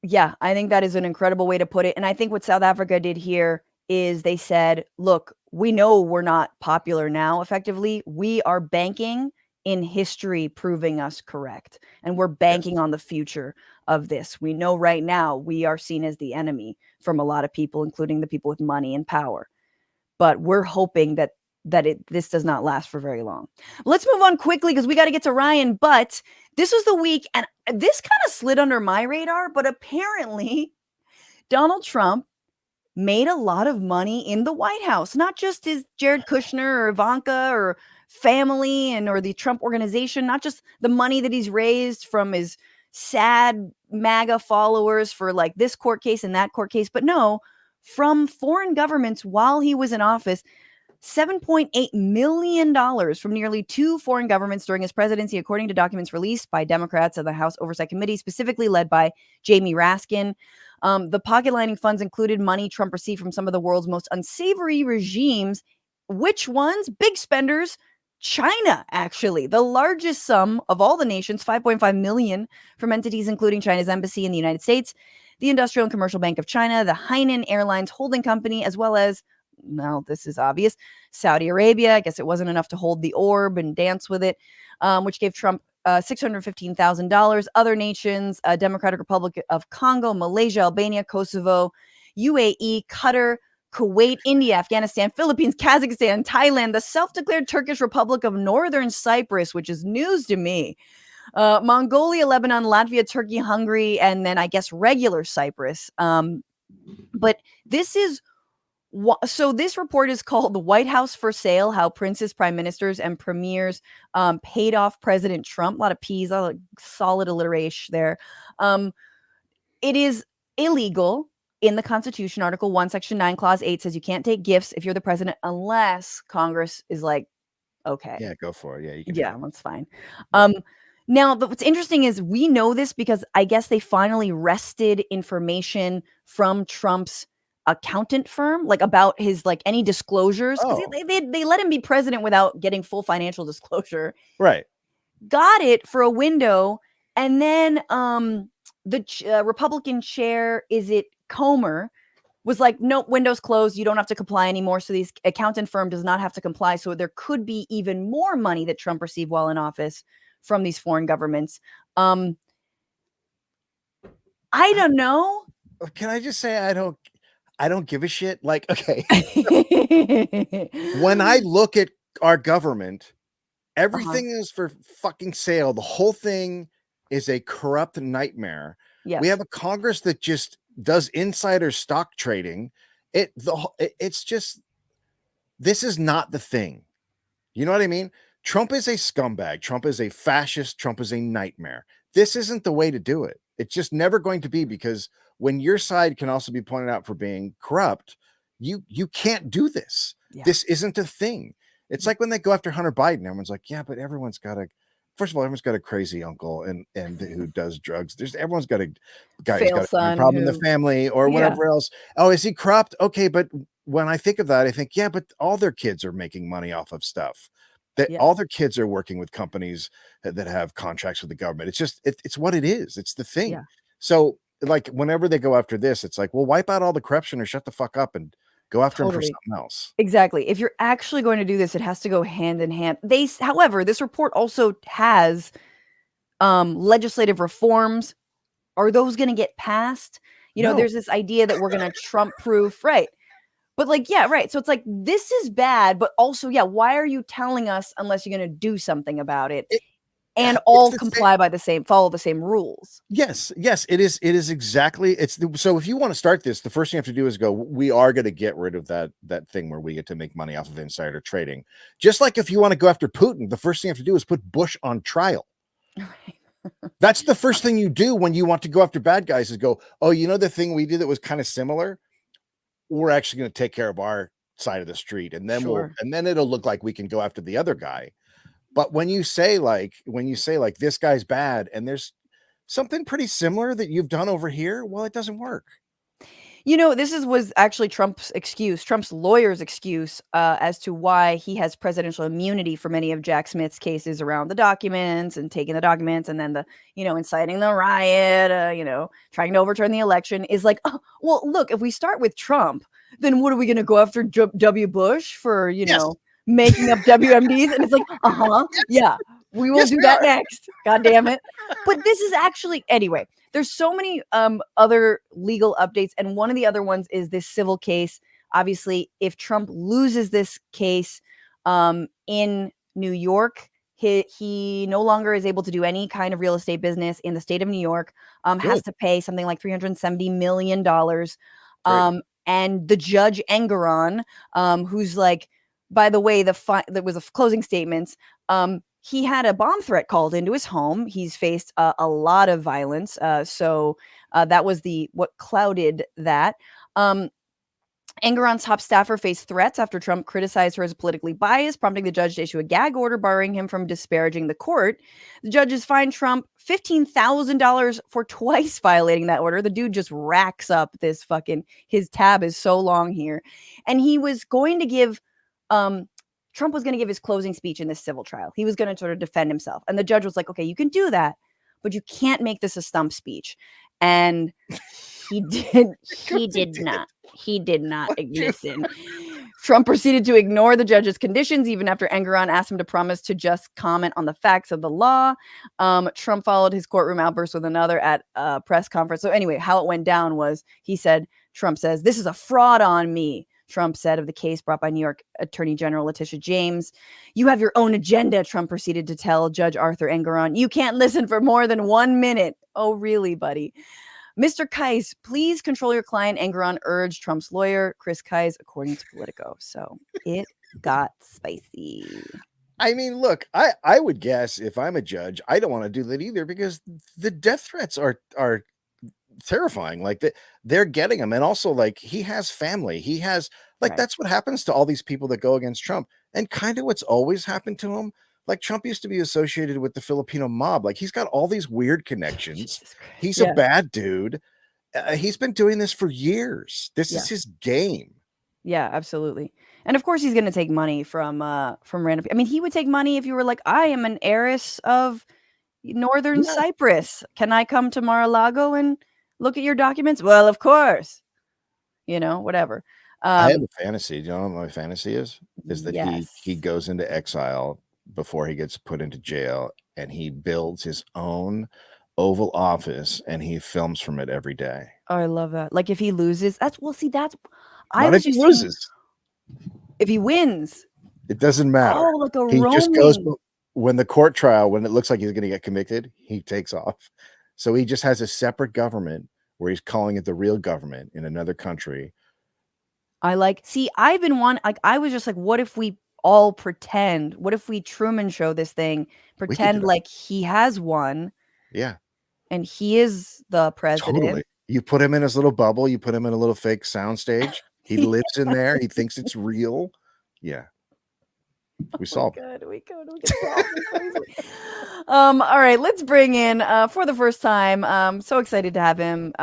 Yeah, I think that is an incredible way to put it. And I think what South Africa did here is they said, look, we know we're not popular now effectively. We are banking in history proving us correct. And we're banking on the future of this. We know right now we are seen as the enemy from a lot of people, including the people with money and power. But we're hoping that this does not last for very long. Let's move on quickly because we got to get to Ryan. But this was the week, and this kind of slid under my radar, but apparently Donald Trump made a lot of money in the White House, not just his Jared Kushner or Ivanka or family or the Trump organization, not just the money that he's raised from his sad MAGA followers for like this court case and that court case, but no, from foreign governments while he was in office. $7.8 million from nearly 2 foreign governments during his presidency, according to documents released by Democrats of the House Oversight Committee, specifically led by Jamie Raskin. The pocket lining funds included money Trump received from some of the world's most unsavory regimes. Which ones? Big spenders. China, actually, the largest sum of all the nations, $5.5 million from entities including China's embassy in the United States, the Industrial and Commercial Bank of China, the Hainan Airlines holding company, as well as, now this is obvious, Saudi Arabia. I guess it wasn't enough to hold the orb and dance with it, which gave Trump $615,000. Other nations, Democratic Republic of Congo, Malaysia, Albania, Kosovo, UAE, Qatar, Kuwait, India, Afghanistan, Philippines, Kazakhstan, Thailand, the self-declared Turkish Republic of Northern Cyprus, which is news to me, Mongolia, Lebanon, Latvia, Turkey, Hungary, and then I guess regular Cyprus. But this is so this report is called The White House for Sale, How Princes, Prime Ministers, and Premiers Paid Off President Trump. A lot of P's, a lot of solid alliteration there. It is illegal in the Constitution. Article 1, Section 9, Clause 8 says you can't take gifts if you're the president unless Congress is like, okay. Yeah, go for it. Yeah, you can. Yeah, that's fine. Now, what's interesting is we know this because I guess they finally wrested information from Trump's accountant firm, like about his like any disclosures, because they let him be president without getting full financial disclosure. Right. Got it for a window, and then the Republican chair, is it Comer, was like, nope, windows closed. You don't have to comply anymore. So this accountant firm does not have to comply. So there could be even more money that Trump received while in office from these foreign governments. I don't know. Can I just say I don't give a shit. Like, okay. When I look at our government, everything is for fucking sale. The whole thing is a corrupt nightmare. Yes. We have a Congress that just does insider stock trading. It's just, this is not the thing. You know what I mean? Trump is a scumbag. Trump is a fascist. Trump is a nightmare. This isn't the way to do it. It's just never going to be, because when your side can also be pointed out for being corrupt, you can't do this. Yeah. This isn't a thing. It's like when they go after Hunter Biden, everyone's like, yeah, but everyone's got a crazy uncle and who does drugs. Everyone's got a guy who's got a problem in the family or whatever else. Oh, is he corrupt? Okay, but when I think of that, I think, yeah, but all their kids are making money off of stuff. All their kids are working with companies that have contracts with the government. It's just, it's what it is. It's the thing. Yeah. So like whenever they go after this, it's like, well, wipe out all the corruption or shut the fuck up and go after him for something else. Exactly. If you're actually going to do this, it has to go hand in hand. However, this report also has legislative reforms. Are those going to get passed? No. There's this idea that we're going to Trump proof, right? But like, yeah, right. So it's like, this is bad, but also, yeah, why are you telling us unless you're going to do something about it? And all comply by follow the same rules. Yes, it is. It is exactly. So if you want to start this, the first thing you have to do is go, we are going to get rid of that thing where we get to make money off of insider trading. Just like if you want to go after Putin, the first thing you have to do is put Bush on trial. That's the first thing you do when you want to go after bad guys, is go, oh, the thing we did that was kind of similar? we're actually going to take care of our side of the street, and then Sure. then it'll look like we can go after the other guy. But when you say like this guy's bad, and there's something pretty similar that you've done over here, well, it doesn't work. You know, was actually Trump's excuse, Trump's lawyer's excuse, as to why he has presidential immunity for many of Jack Smith's cases around the documents and taking the documents, and then inciting the riot, trying to overturn the election, is like, oh, well, look, if we start with Trump, then what are we going to go after W. Bush for, making up WMDs? And it's like, yeah, we will do that next. God damn it. But this is actually, anyway. There's so many other legal updates, and one of the other ones is this civil case. Obviously, if Trump loses this case in New York, he no longer is able to do any kind of real estate business in the state of New York, has to pay something like $370 million. And the judge Engoron, who's like, by the way, there was a closing statements. He had a bomb threat called into his home. He's faced a lot of violence. So that was what clouded that. Engoron's top staffer faced threats after Trump criticized her as politically biased, prompting the judge to issue a gag order barring him from disparaging the court. The judges fined Trump $15,000 for twice violating that order. The dude just racks up this his tab is so long here. And he was going to give... Trump was going to give his closing speech in this civil trial. He was going to sort of defend himself. And the judge was like, okay, you can do that, but you can't make this a stump speech. And he did not listen. Trump proceeded to ignore the judge's conditions, even after Engoron asked him to promise to just comment on the facts of the law. Trump followed his courtroom outburst with another at a press conference. So anyway, how it went down was Trump says, this is a fraud on me. Trump said of the case brought by New York Attorney General Letitia James. You have your own agenda, Trump proceeded to tell Judge Arthur Engoron. You can't listen for more than 1 minute. Oh, really, buddy? Mr. Kais, please control your client, Engoron urged Trump's lawyer, Chris Kais, according to Politico. So it got spicy. I mean, look, I would guess if I'm a judge, I don't want to do that either, because the death threats are terrifying. Like they're getting him, and also like he has family, he has that's what happens to all these people that go against Trump, and kind of what's always happened to him. Like Trump used to be associated with the Filipino mob. Like he's got all these weird connections. He's a bad dude. He's been doing this for years. This is his game. Yeah, absolutely. And of course he's going to take money from random people. I mean, he would take money if you were like, I am an heiress of Northern Cyprus. Can I come to Mar-a-Lago and look at your documents? Well, of course. Whatever. I have a fantasy. Do you know what my fantasy is? Is that he goes into exile before he gets put into jail, and he builds his own Oval Office and he films from it every day. Oh, I love that. Like if he loses, if he loses. If he wins. It doesn't matter. Oh, like a he roaming. Just goes when the court trial, when it looks like he's going to get convicted, he takes off. So he just has a separate government where he's calling it the real government in another country. I was just like, what if we all pretend? What if we Truman Show this thing? Pretend like he has one. Yeah. And he is the president. Totally. You put him in his little bubble. You put him in a little fake soundstage. He lives in there. He thinks it's real. Yeah. We solved it. We could solve this. All right, let's bring in for the first time. So excited to have him.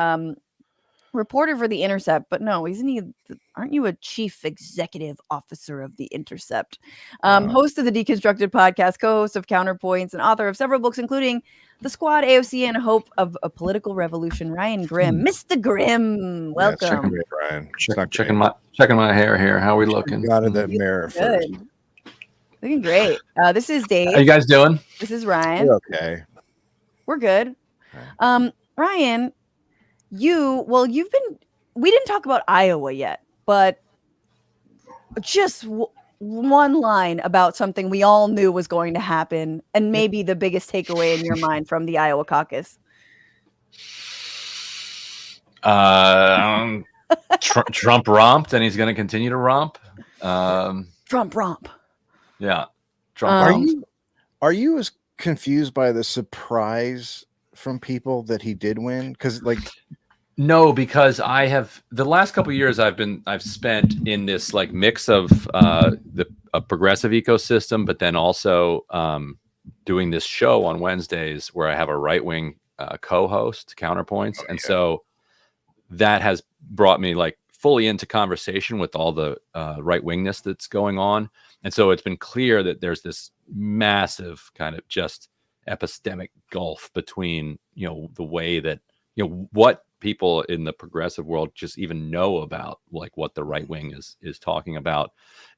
Reporter for The Intercept, but no, aren't you a chief executive officer of The Intercept? Host of the Deconstructed podcast, co-host of Counterpoints, and author of several books, including The Squad, AOC, and Hope of a Political Revolution, Ryan Grimm. Mr. Grimm, welcome. Yeah, Ryan. Checking my hair here. How are we looking? Got in that mirror first. Looking great. This is Dave. How you guys doing? This is Ryan. We're okay. We're good. Ryan, we didn't talk about Iowa yet, but just one line about something we all knew was going to happen, and maybe the biggest takeaway in your mind from the Iowa caucus. Trump romped, and he's going to continue to romp. Trump romp. Yeah. Trump romped. Are you as confused by the surprise from people that he did win? Because No, because I have the last couple of years I've spent in this like mix of a progressive ecosystem, but then also doing this show on Wednesdays where I have a right-wing co-host, Counterpoints, and so that has brought me like fully into conversation with all the right-wingness that's going on, and so it's been clear that there's this massive kind of just epistemic gulf between the way that what people in the progressive world just even know about like what the right wing is talking about.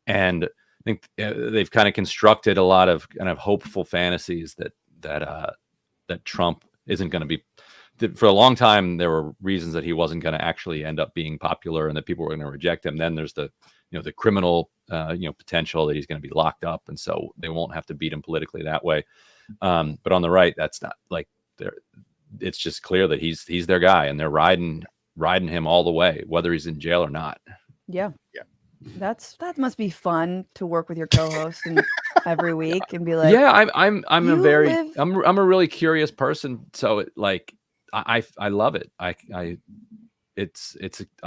And I think they've kind of constructed a lot of kind of hopeful fantasies that Trump isn't going to be. For a long time, there were reasons that he wasn't going to actually end up being popular and that people were going to reject him. Then there's the criminal potential that he's going to be locked up, and so they won't have to beat him politically that way. But on the right, that's not like there. It's just clear that he's their guy, and they're riding him all the way, whether he's in jail or not. Yeah. That must be fun to work with your co-host and every week and be like, yeah, I'm a really curious person, so I love it. I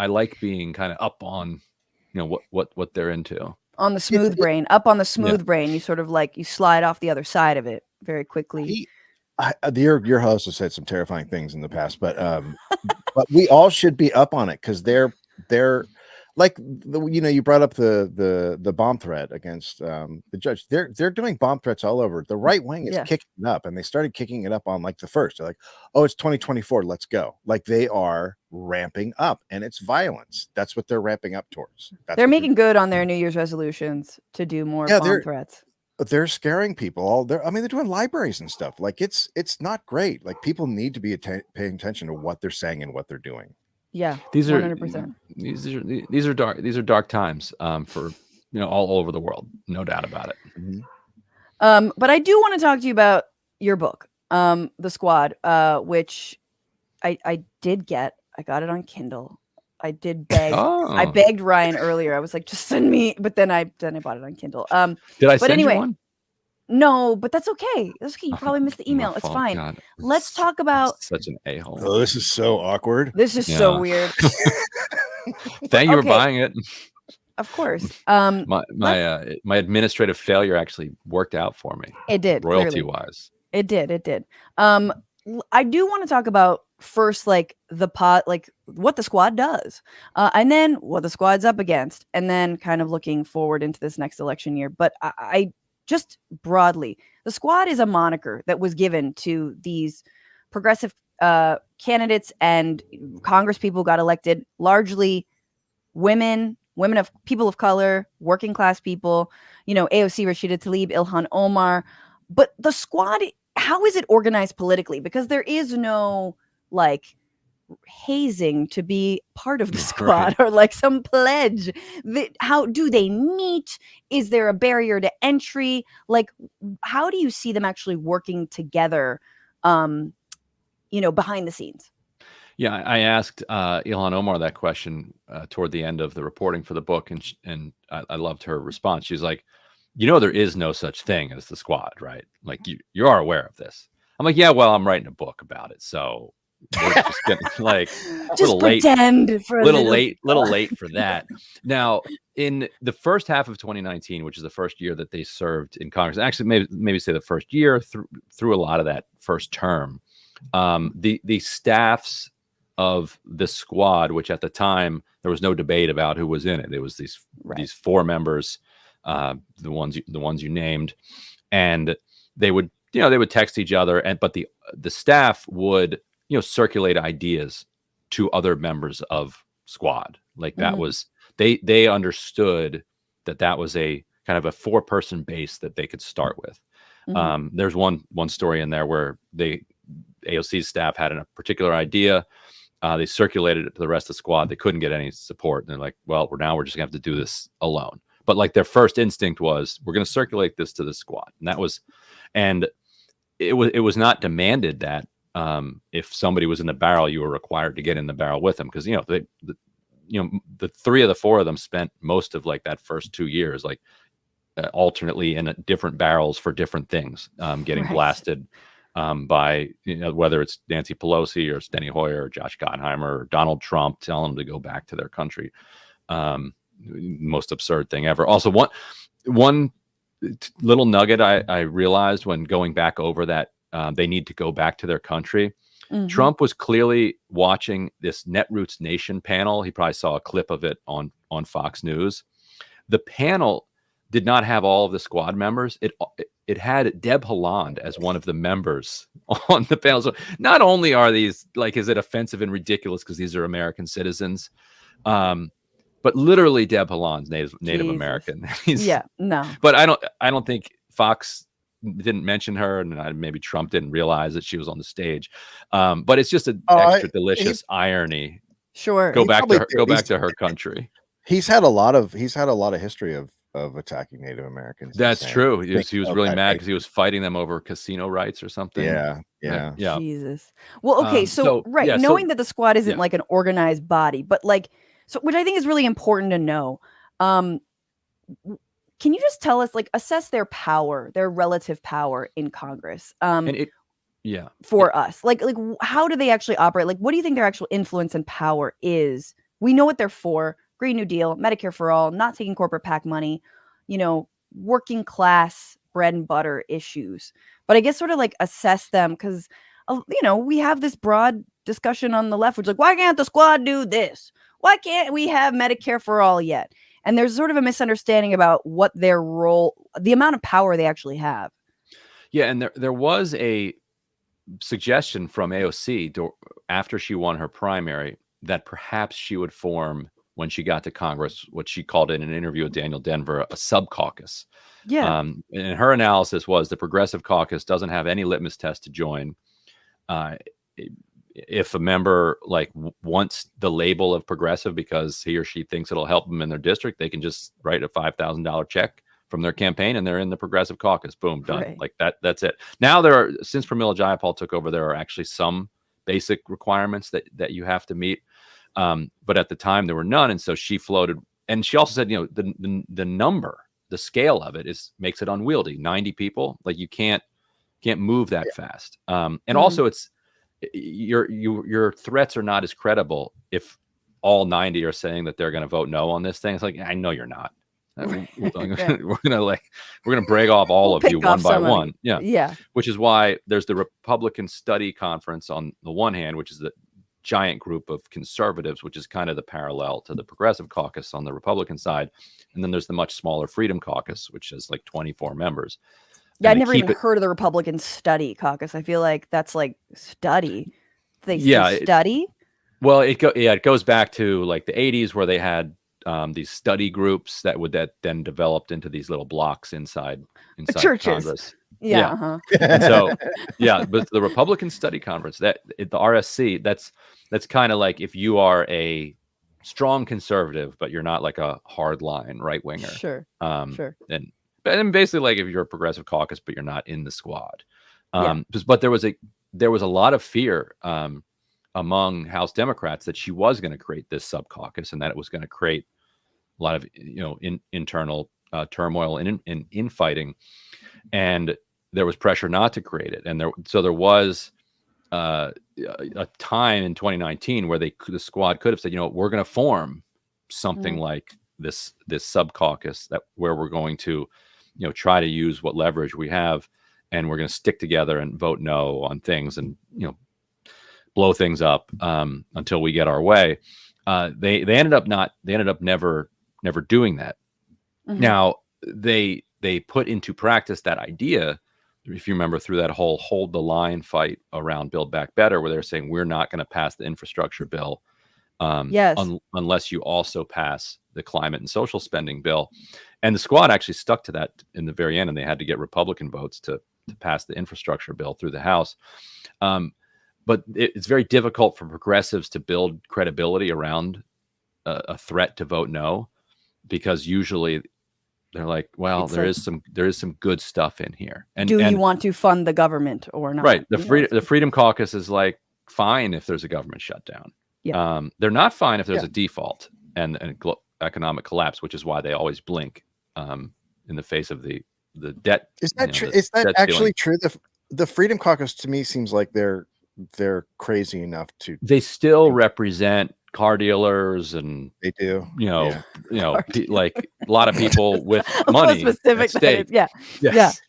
like being kind of up on what they're into. On the smooth brain, up on the smooth brain, you sort of like you slide off the other side of it very quickly. Your host has said some terrifying things in the past, but we all should be up on it because they're like you brought up the bomb threat against the judge. They're doing bomb threats all over. The right wing is kicking it up, and they started kicking it up on like the first. They're like, oh, it's 2024, let's go. Like they are ramping up, and it's violence. That's what they're ramping up towards. They're making good on their New Year's resolutions to do more bomb threats. They're scaring people they're doing libraries and stuff. Like it's not great. Like people need to be paying attention to what they're saying and what they're doing. Yeah, these 100%. These are dark times for all over the world, no doubt about it. Mm-hmm. But I do want to talk to you about your book, The Squad, which I did get. I got it on Kindle. I did beg. I begged Ryan earlier. I was like, just send me. But then I bought it on Kindle. Did I send you one? No, but that's okay. That's okay. You probably missed the email. It's fine. God. Let's talk about such an a-hole. Oh, this is so awkward. This is so weird. Thank you for buying it. Of course. My administrative failure actually worked out for me. It did. Royalty wise. It did. I do want to talk about first, like like what the squad does, and then what the squad's up against, and then kind of looking forward into this next election year. But I just broadly, the squad is a moniker that was given to these progressive candidates and Congress people got elected, largely women of people of color, working class people, AOC, Rashida Tlaib, Ilhan Omar. But the squad, how is it organized politically? Because there is no like hazing to be part of the squad or like some pledge. How do they meet? Is there a barrier to entry? Like, how do you see them actually working together, behind the scenes? Yeah, I asked Ilhan Omar that question toward the end of the reporting for the book, and I loved her response. She's like, there is no such thing as the squad, right? Like you are aware of this. I'm like, yeah, well, I'm writing a book about it, so we're just getting like a little late for that. Now, in the first half of 2019, which is the first year that they served in Congress, actually maybe say the first year through a lot of that first term, the staffs of the squad, which at the time there was no debate about who was in it. It was these four members, the ones you named, and they would text each other, but the staff would circulate ideas to other members of squad. Like that was they understood that was a kind of a 4-person base that they could start with. There's one story in there where AOC's staff had a particular idea. They circulated it to the rest of the squad. They couldn't get any support. And they're like, well, we're just gonna have to do this alone. But like their first instinct was, we're going to circulate this to the squad. And it was not demanded that if somebody was in the barrel, you were required to get in the barrel with them. Cause the 3 of the 4 of them spent most of like that first 2 years, like alternately in different barrels for different things, getting blasted by whether it's Nancy Pelosi or Steny Hoyer or Josh Gottheimer or Donald Trump telling them to go back to their country. Most absurd thing ever. Also, one little nugget I realized when going back over that they need to go back to their country. Mm-hmm. Trump was clearly watching this Netroots Nation panel. He probably saw a clip of it on Fox News. The panel did not have all of the squad members. It had Deb Haaland as one of the members on the panel. So not only are these is it offensive and ridiculous because these are American citizens, but literally Deb Haaland's Native American. No. But I don't think Fox didn't mention her, and maybe Trump didn't realize that she was on the stage. But it's just an extra delicious irony. Sure. Go back to her country. He's had a lot of history of attacking Native Americans. That's true. He was really mad because he was fighting them over casino rights or something. Yeah. Jesus. Well, okay, knowing that the squad isn't like an organized body, but which I think is really important to know. Can you just tell us, assess their power, their relative power in Congress? For us, how do they actually operate? What do you think their actual influence and power is? We know what they're for: Green New Deal, Medicare for all, not taking corporate PAC money, working class bread and butter issues. But I guess sort of assess them because, we have this broad discussion on the left, which why can't the squad do this? Why can't we have Medicare for all yet? And there's sort of a misunderstanding about what their role, the amount of power they actually have. Yeah, and there was a suggestion from AOC after she won her primary that perhaps she would form, when she got to Congress, what she called in an interview with Daniel Denver, a sub-caucus. Yeah. And her analysis was the Progressive Caucus doesn't have any litmus test to join. If a member wants the label of progressive because he or she thinks it'll help them in their district, they can just write a $5,000 check from their campaign and they're in the Progressive Caucus. Boom, done. Right. That's it. Now since Pramila Jayapal took over, there are actually some basic requirements that you have to meet. But at the time there were none. And so she floated, and she also said, the number, the scale of it makes it unwieldy. 90 people, you can't move that fast. And also it's, your threats are not as credible if all 90 are saying that they're going to vote no on this thing. It's I know you're not. We're gonna break off all of you one by one. Yeah. Which is why there's the Republican Study Conference on the one hand, which is the giant group of conservatives, which is kind of the parallel to the Progressive Caucus on the Republican side, and then there's the much smaller Freedom Caucus, which has 24 members. Yeah, I never even heard of the Republican Study Caucus. I feel like that's study. They study. Well, it goes back to the 80s where they had these study groups that then developed into these little blocks inside churches. Congress. Yeah. Uh-huh. And so but the Republican Study Conference, the RSC, that's kind of if you are a strong conservative, but you're not a hardline right winger. Sure. Sure. And basically if you're a Progressive Caucus, but you're not in the squad. But there was a lot of fear among House Democrats that she was going to create this sub caucus and that it was going to create a lot of internal turmoil and infighting, and there was pressure not to create it. And there was a time in 2019 where the squad could have said, we're going to form something like this sub caucus where we're going to try to use what leverage we have, and we're going to stick together and vote no on things and blow things up until we get our way. They ended up never doing that. Mm-hmm. Now they put into practice that idea, if you remember, through that whole hold the line fight around Build Back Better, where they're saying we're not going to pass the infrastructure bill unless you also pass the climate and social spending bill. And the squad actually stuck to that in the very end, and they had to get Republican votes to pass the infrastructure bill through the House. But it's very difficult for progressives to build credibility around a threat to vote no, because usually they're there is some good stuff in here. And do you want to fund the government or not? Right. The Freedom Caucus is fine if there's a government shutdown. Yeah. They're not fine if there's a default and economic collapse, which is why they always blink in the face of the debt. Is that true? Is that actually true? the Freedom Caucus to me seems like they're crazy enough to. They still represent car dealers and They do. like a lot of people with How money specific at that is. stake. Yeah. Yes.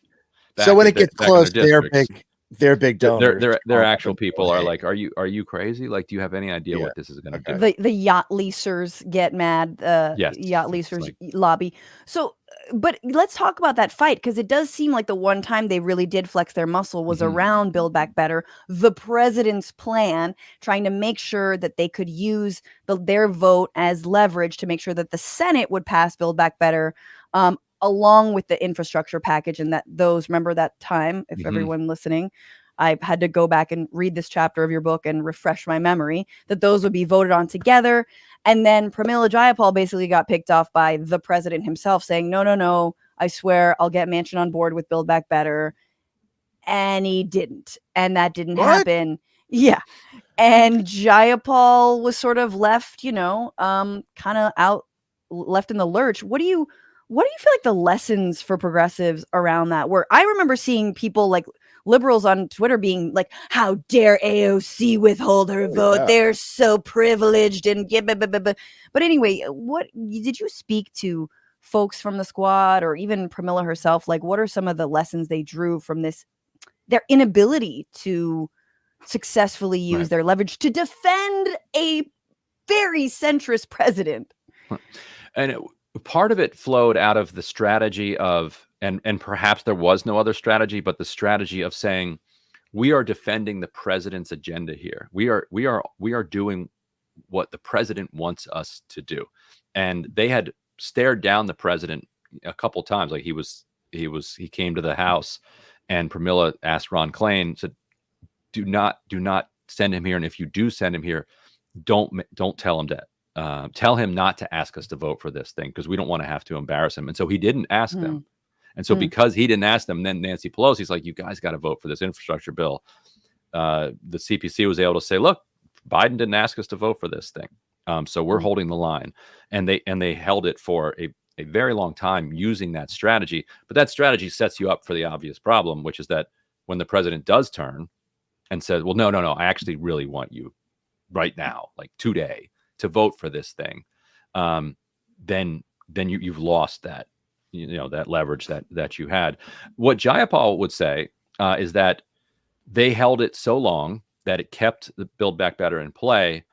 So when it gets back in close, their districts. they're big donors. Their actual people are like, are you crazy? Like, do you have any idea what this is going to do? The yacht leasers get mad. Yes, Yacht leasers like, lobby. So, but let's talk about that fight, because it does seem like the one time they really did flex their muscle was around Build Back Better, the president's plan, trying to make sure that they could use their vote as leverage to make sure that the Senate would pass Build Back Better, along with the infrastructure package. And remember that time, if everyone listening, I had to go back and read this chapter of your book and refresh my memory, that those would be voted on together. And then Pramila Jayapal basically got picked off by the president himself, saying, no, I swear I'll get Manchin on board with Build Back Better. And he didn't. And that didn't happen. Yeah. And Jayapal was sort of left, kind of left in the lurch. What do you feel like the lessons for progressives around that were? I remember seeing people like liberals on Twitter being like, how dare AOC withhold her vote? Yeah. They're so privileged and but anyway, what did you speak to folks from the squad or even Pramila herself? Like, what are some of the lessons they drew from their inability to successfully use their leverage to defend a very centrist president? And part of it flowed out of the strategy of, and perhaps there was no other strategy, but the strategy of saying, we are defending the president's agenda here. We are doing what the president wants us to do. And they had stared down the president a couple times. Like he came to the House, and Pramila asked Ron Klain, said, do not send him here. And if you do send him here, don't tell him to tell him not to ask us to vote for this thing, because we don't want to have to embarrass him. And so he didn't ask them. And so because he didn't ask them, then Nancy Pelosi's like, you guys got to vote for this infrastructure bill. The CPC was able to say, look, Biden didn't ask us to vote for this thing. So we're holding the line. And they held it for a very long time using that strategy. But that strategy sets you up for the obvious problem, which is that when the president does turn and says, well, no, I actually really want you right now, like today, to vote for this thing, then you've lost that, that leverage that you had. What Jayapal would say is that they held it so long that it kept the Build Back Better in play,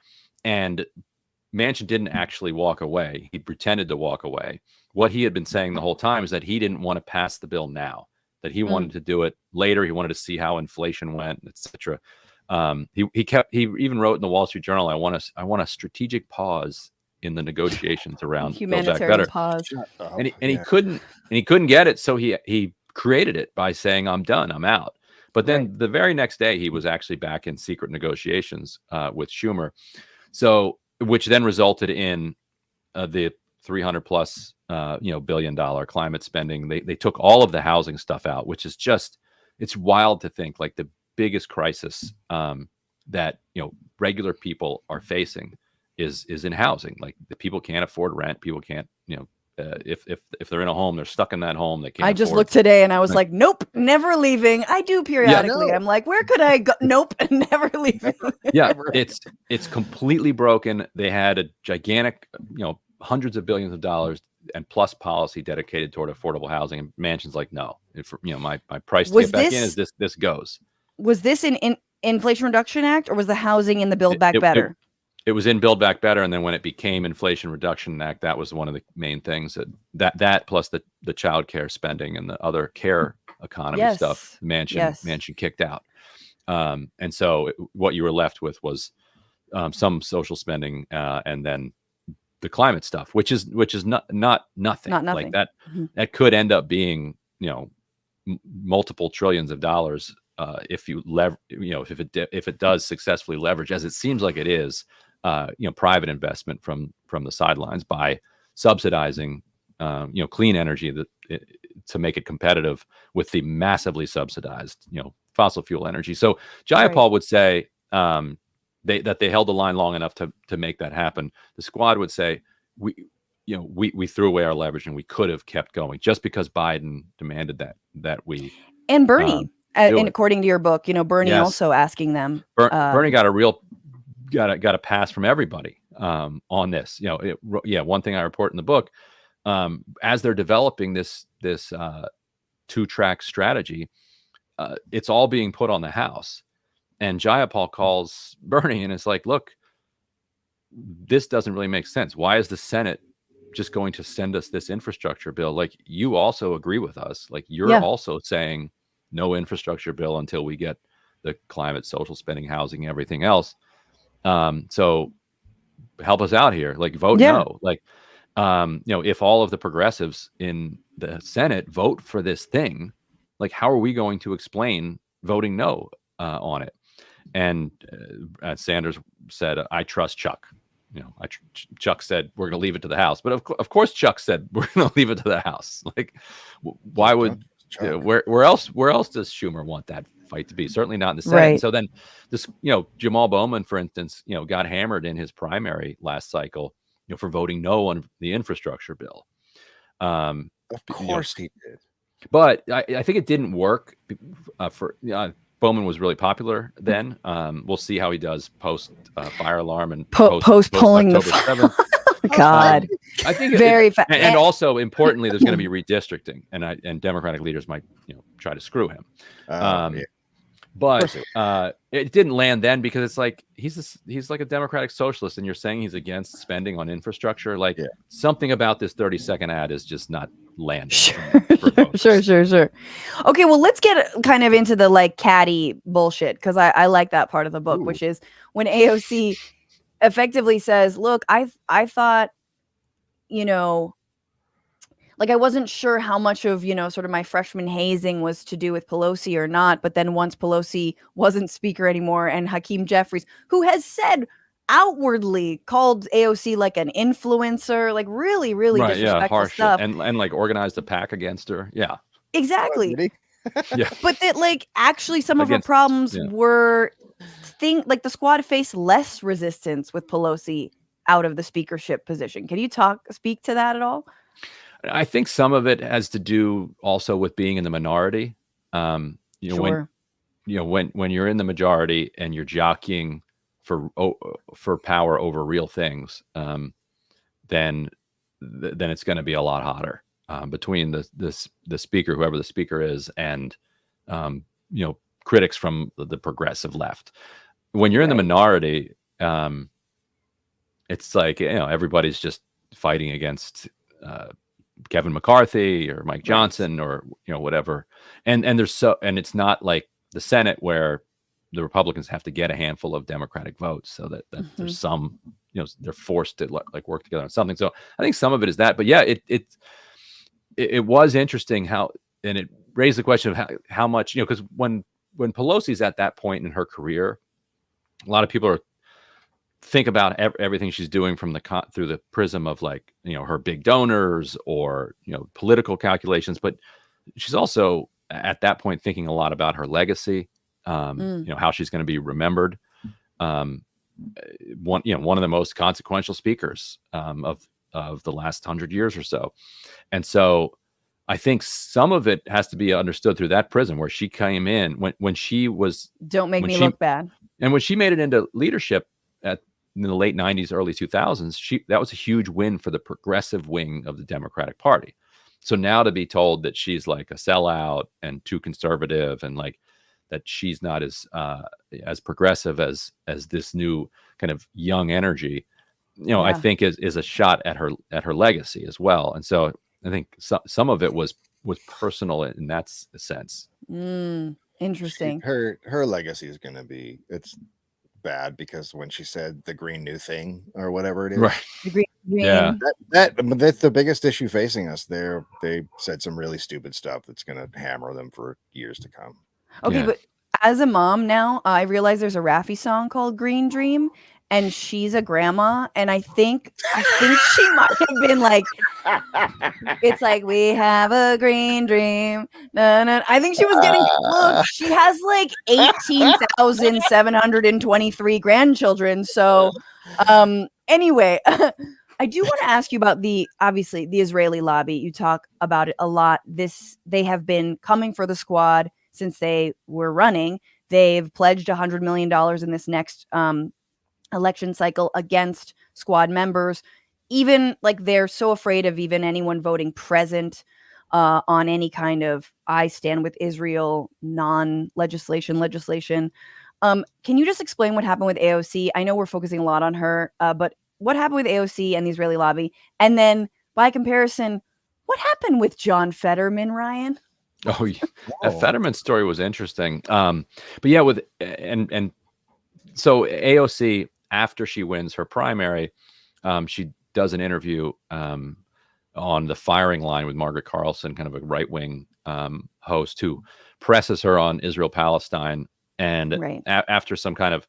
and Manchin didn't actually walk away. He pretended to walk away. What he had been saying the whole time is that he didn't want to pass the bill now, that he wanted to do it later. He wanted to see how inflation went, etc. He even wrote in the Wall Street Journal, I want a strategic pause in the negotiations around Build Back Better. Pause. And he couldn't get it, so he created it by saying, I'm done, I'm out. But then the very next day, he was actually back in secret negotiations with Schumer, so which then resulted in the $300+ billion climate spending. They took all of the housing stuff out, which is just, it's wild to think, like, the biggest crisis that regular people are facing is in housing. Like, the people can't afford rent. People can't, if they're in a home, they're stuck in that home. They can't. I just looked today and I was like, nope, never leaving. I do periodically. Yeah, no. I'm like, where could I go? Nope, never leaving. Yeah, it's completely broken. They had a gigantic, hundreds of billions of dollars and plus policy dedicated toward affordable housing. And Manchin's like, no, my price to get back in is this goes. Was this in Inflation Reduction Act, or was the housing in the Build Back Better? It was in Build Back Better, and then when it became Inflation Reduction Act, that was one of the main things that plus the child care spending and the other care economy stuff Manchin kicked out. And so what you were left with was some social spending and then the climate stuff, which is not nothing. Like that. That could end up being multiple trillions of dollars if it does successfully leverage, as it seems like it is, private investment from the sidelines by subsidizing clean energy to make it competitive with the massively subsidized fossil fuel energy. So Jayapal would say that they held the line long enough to make that happen. The squad would say we threw away our leverage and we could have kept going just because Biden demanded that we. And Bernie. And according to your book, Bernie also asking them. Bernie got a pass from everybody on this. One thing I report in the book, as they're developing this 2-track strategy, it's all being put on the House. And Jayapal calls Bernie and it's like, look, this doesn't really make sense. Why is the Senate just going to send us this infrastructure bill? Like, you also agree with us. Like, you're also saying no infrastructure bill until we get the climate, social spending, housing, everything else. So help us out here. Like, vote no. Like, if all of the progressives in the Senate vote for this thing, like, how are we going to explain voting no on it? And Sanders said, I trust Chuck. Chuck said, we're going to leave it to the House. But of course, Chuck said, we're going to leave it to the House. Like, why would, where else does Schumer want that fight to be? Certainly not in the Senate. Right. And so then this, Jamal Bowman, for instance, got hammered in his primary last cycle, for voting no on the infrastructure bill. Of course he did. But I think it didn't work Bowman was really popular then. We'll see how he does post fire alarm and post pulling the 7th. God, I think very fast. And also importantly, there's going to be redistricting, and Democratic leaders might try to screw him. But it didn't land then because it's like he's like a democratic socialist, and you're saying he's against spending on infrastructure. Like something about this 30-second ad is just not landing. Sure. Okay, well, let's get kind of into the like catty bullshit, because I like that part of the book. Ooh. Which is when AOC effectively says, "Look, I thought, like I wasn't sure how much of, sort of my freshman hazing was to do with Pelosi or not. But then once Pelosi wasn't speaker anymore and Hakeem Jeffries, who has said outwardly called AOC like an influencer, like really, really disrespectful harsh stuff. And like organized a pack against her. Yeah, exactly. Yeah. But that like actually some of her problems were like the squad faced less resistance with Pelosi out of the speakership position. Can you speak to that at all? I think some of it has to do also with being in the minority. Sure. When you're in the majority and you're jockeying for power over real things, then it's going to be a lot hotter between the speaker, whoever the speaker is, and critics from the progressive left. When you're in the minority, it's like everybody's just fighting against Kevin McCarthy or Mike Johnson or whatever, and it's not like the Senate where the Republicans have to get a handful of Democratic votes so that there's some they're forced to like work together on something. So I think some of it is that, but it was interesting how, and it raised the question of how much because when Pelosi's at that point in her career, a lot of people think about everything she's doing from through the prism of like her big donors or political calculations, but she's also at that point thinking a lot about her legacy, how she's going to be remembered. One of the most consequential speakers of the last 100 years or so, and so I think some of it has to be understood through that prism where she came in when she was. Don't make me look bad. And when she made it into leadership in the late 90s, early 2000s, that was a huge win for the progressive wing of the Democratic Party. So now to be told that she's like a sellout and too conservative and like that she's not as progressive as this new kind of young energy, I think is a shot at her legacy as well. And so I think some of it was personal in that sense. Interesting. Her legacy is going to be bad because when she said the green new thing or whatever it is, right? The green. Yeah, that's the biggest issue facing us. They said some really stupid stuff that's going to hammer them for years to come. Okay, but as a mom now, I realize there's a Raffi song called Green Dream, and she's a grandma, and I think she might have been like, it's like, we have a green dream. No. I think she was getting, look, she has like 18,723 grandchildren. So anyway, I do want to ask you about obviously the Israeli lobby. You talk about it a lot. They have been coming for the squad since they were running. They've pledged $100 million in this next election cycle against Squad members. Even like they're so afraid of even anyone voting present on any kind of I stand with Israel non-legislation. Can you just explain what happened with AOC? I know we're focusing a lot on her, but what happened with AOC and the Israeli lobby? And then by comparison, what happened with John Fetterman, Ryan? Oh, yeah. That Fetterman story was interesting. But yeah, with and so AOC, after she wins her primary, she does an interview on the firing line with Margaret Carlson, kind of a right-wing host who presses her on Israel-Palestine. And after some kind of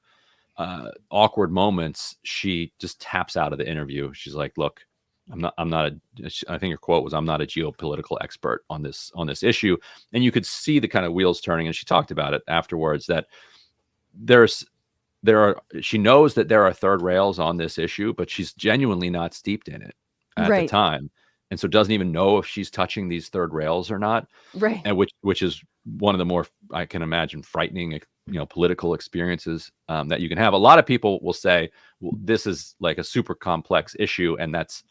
awkward moments, she just taps out of the interview. She's like, look, I think her quote was, I'm not a geopolitical expert on this issue. And you could see the kind of wheels turning. And she talked about it afterwards, that she knows that there are third rails on this issue, but she's genuinely not steeped in it at the time. And so doesn't even know if she's touching these third rails or not. Right. And which is one of the more, I can imagine, frightening, political experiences that you can have. A lot of people will say, well, this is like a super complex issue, and that's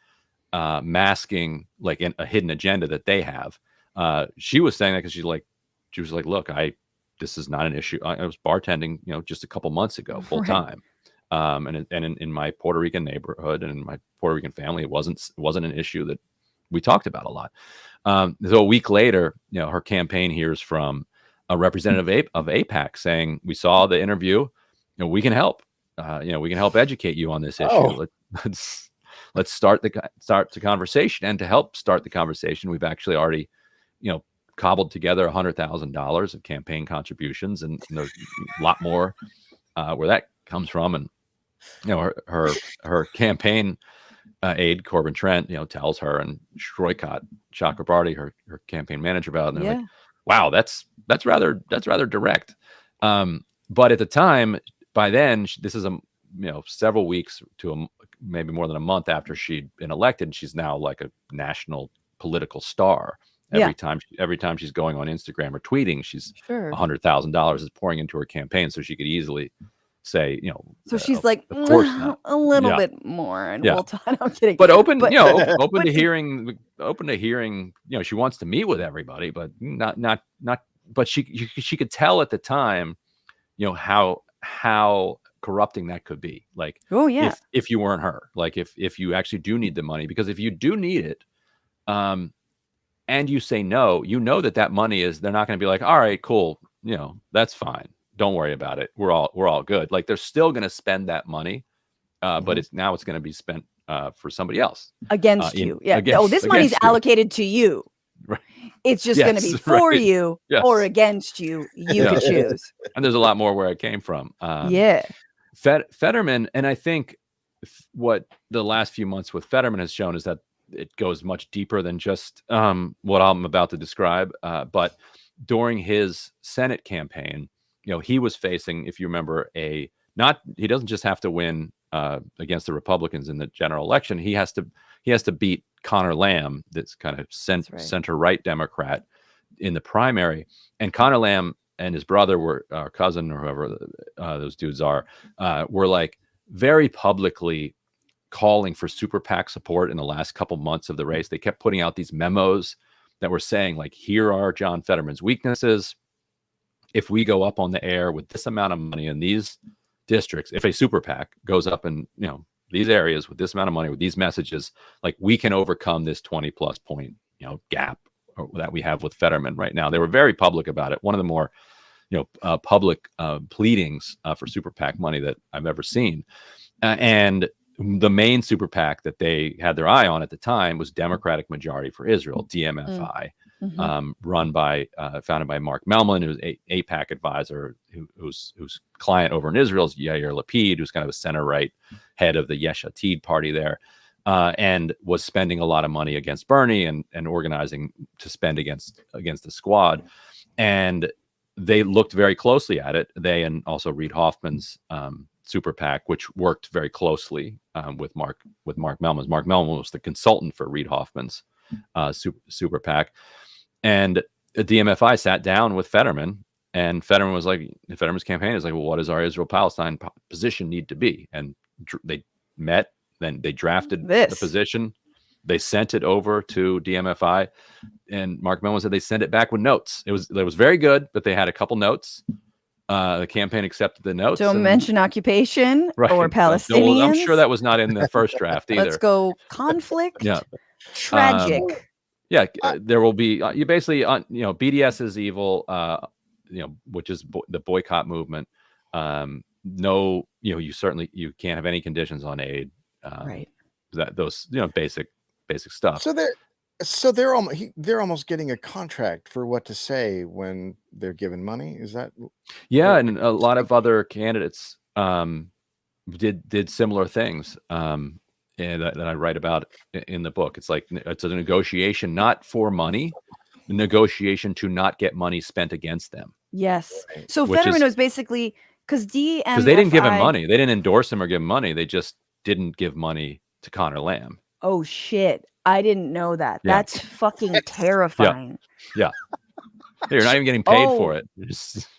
masking like a hidden agenda that they have. She was saying that because she was like, look, this is not an issue. I was bartending, just a couple months ago, full time. And in my Puerto Rican neighborhood and in my Puerto Rican family, it wasn't an issue that we talked about a lot. So a week later, her campaign hears from a representative of AIPAC saying, we saw the interview, we can help. We can help educate you on this issue. Let's start the conversation. And to help start the conversation, we've actually already, cobbled together $100,000 of campaign contributions, and there's a lot more where that comes from. And her campaign aide Corbin Trent, tells her, and Shroykat Chakrabarty, her campaign manager, about it. And they're like, wow, that's rather direct. But at the time, by then, this is several weeks to maybe more than a month after she'd been elected. She's now like a national political star. Every time she's going on Instagram or tweeting, she's $100,000 is pouring into her campaign, so she could easily say, So she's like, of course not. A little bit more, and we'll talk. I'm kidding. But open to hearing. She wants to meet with everybody, but not. But she could tell at the time, how corrupting that could be. Like, if you weren't her, like if you actually do need the money, because if you do need it, and you say no, that money they're not going to be like, all right, cool, that's fine, don't worry about it, we're all good. Like, they're still going to spend that money, but it's going to be spent for somebody else against you. This money's allocated to you. Right. It's just going to be for you or against you. You can choose. And there's a lot more where it came from. Fetterman, and I think what the last few months with Fetterman has shown is that it goes much deeper than just what I'm about to describe. But during his Senate campaign, he was facing, if you remember, he doesn't just have to win against the Republicans in the general election. He has to beat Connor Lamb, this kind of center-right Democrat, in the primary. And Connor Lamb and his brother were, or cousin, or whoever those dudes are, were like very publicly calling for super PAC support in the last couple months of the race. They kept putting out these memos that were saying, like, here are John Fetterman's weaknesses. If we go up on the air with this amount of money in these districts, if a super PAC goes up in these areas with this amount of money, with these messages, like, we can overcome this 20+ point gap that we have with Fetterman right now. They were very public about it. One of the more public pleadings for super PAC money that I've ever seen. And the main super PAC that they had their eye on at the time was Democratic Majority for Israel, DMFI, founded by Mark Melman, who's a AIPAC advisor, whose client over in Israel is Yair Lapid, who's kind of a center-right head of the Yesh Atid party there, and was spending a lot of money against Bernie and organizing to spend against the Squad. And they looked very closely at it. They, and also Reid Hoffman's super PAC, which worked very closely with Mark Melman. Mark Melman was the consultant for Reid Hoffman's super PAC. And DMFI sat down with Fetterman, and Fetterman's campaign is like, well, what does our Israel-Palestine position need to be? And they met, then they drafted the position. They sent it over to DMFI, and Mark Mellon said they sent it back with notes. It was very good, but they had a couple notes. The campaign accepted the notes. Don't mention occupation or Palestinians. I'm sure that was not in the first draft either. Let's go conflict. Yeah. Tragic. There will be you basically BDS is evil, which is the boycott movement. No, you can't have any conditions on aid. Right. Those basic stuff. So they're almost getting a contract for what to say when they're given money. Is that? Yeah, and a lot of other candidates did similar things. And that I write about in the book. It's like it's a negotiation not for money, a negotiation to not get money spent against them. Yes. So Fetterman was basically because they didn't give him money. They didn't endorse him or give him money. They just didn't give money to Connor Lamb. Oh shit. I didn't know that. Yeah. That's fucking terrifying. Yeah. You're not even getting paid for it.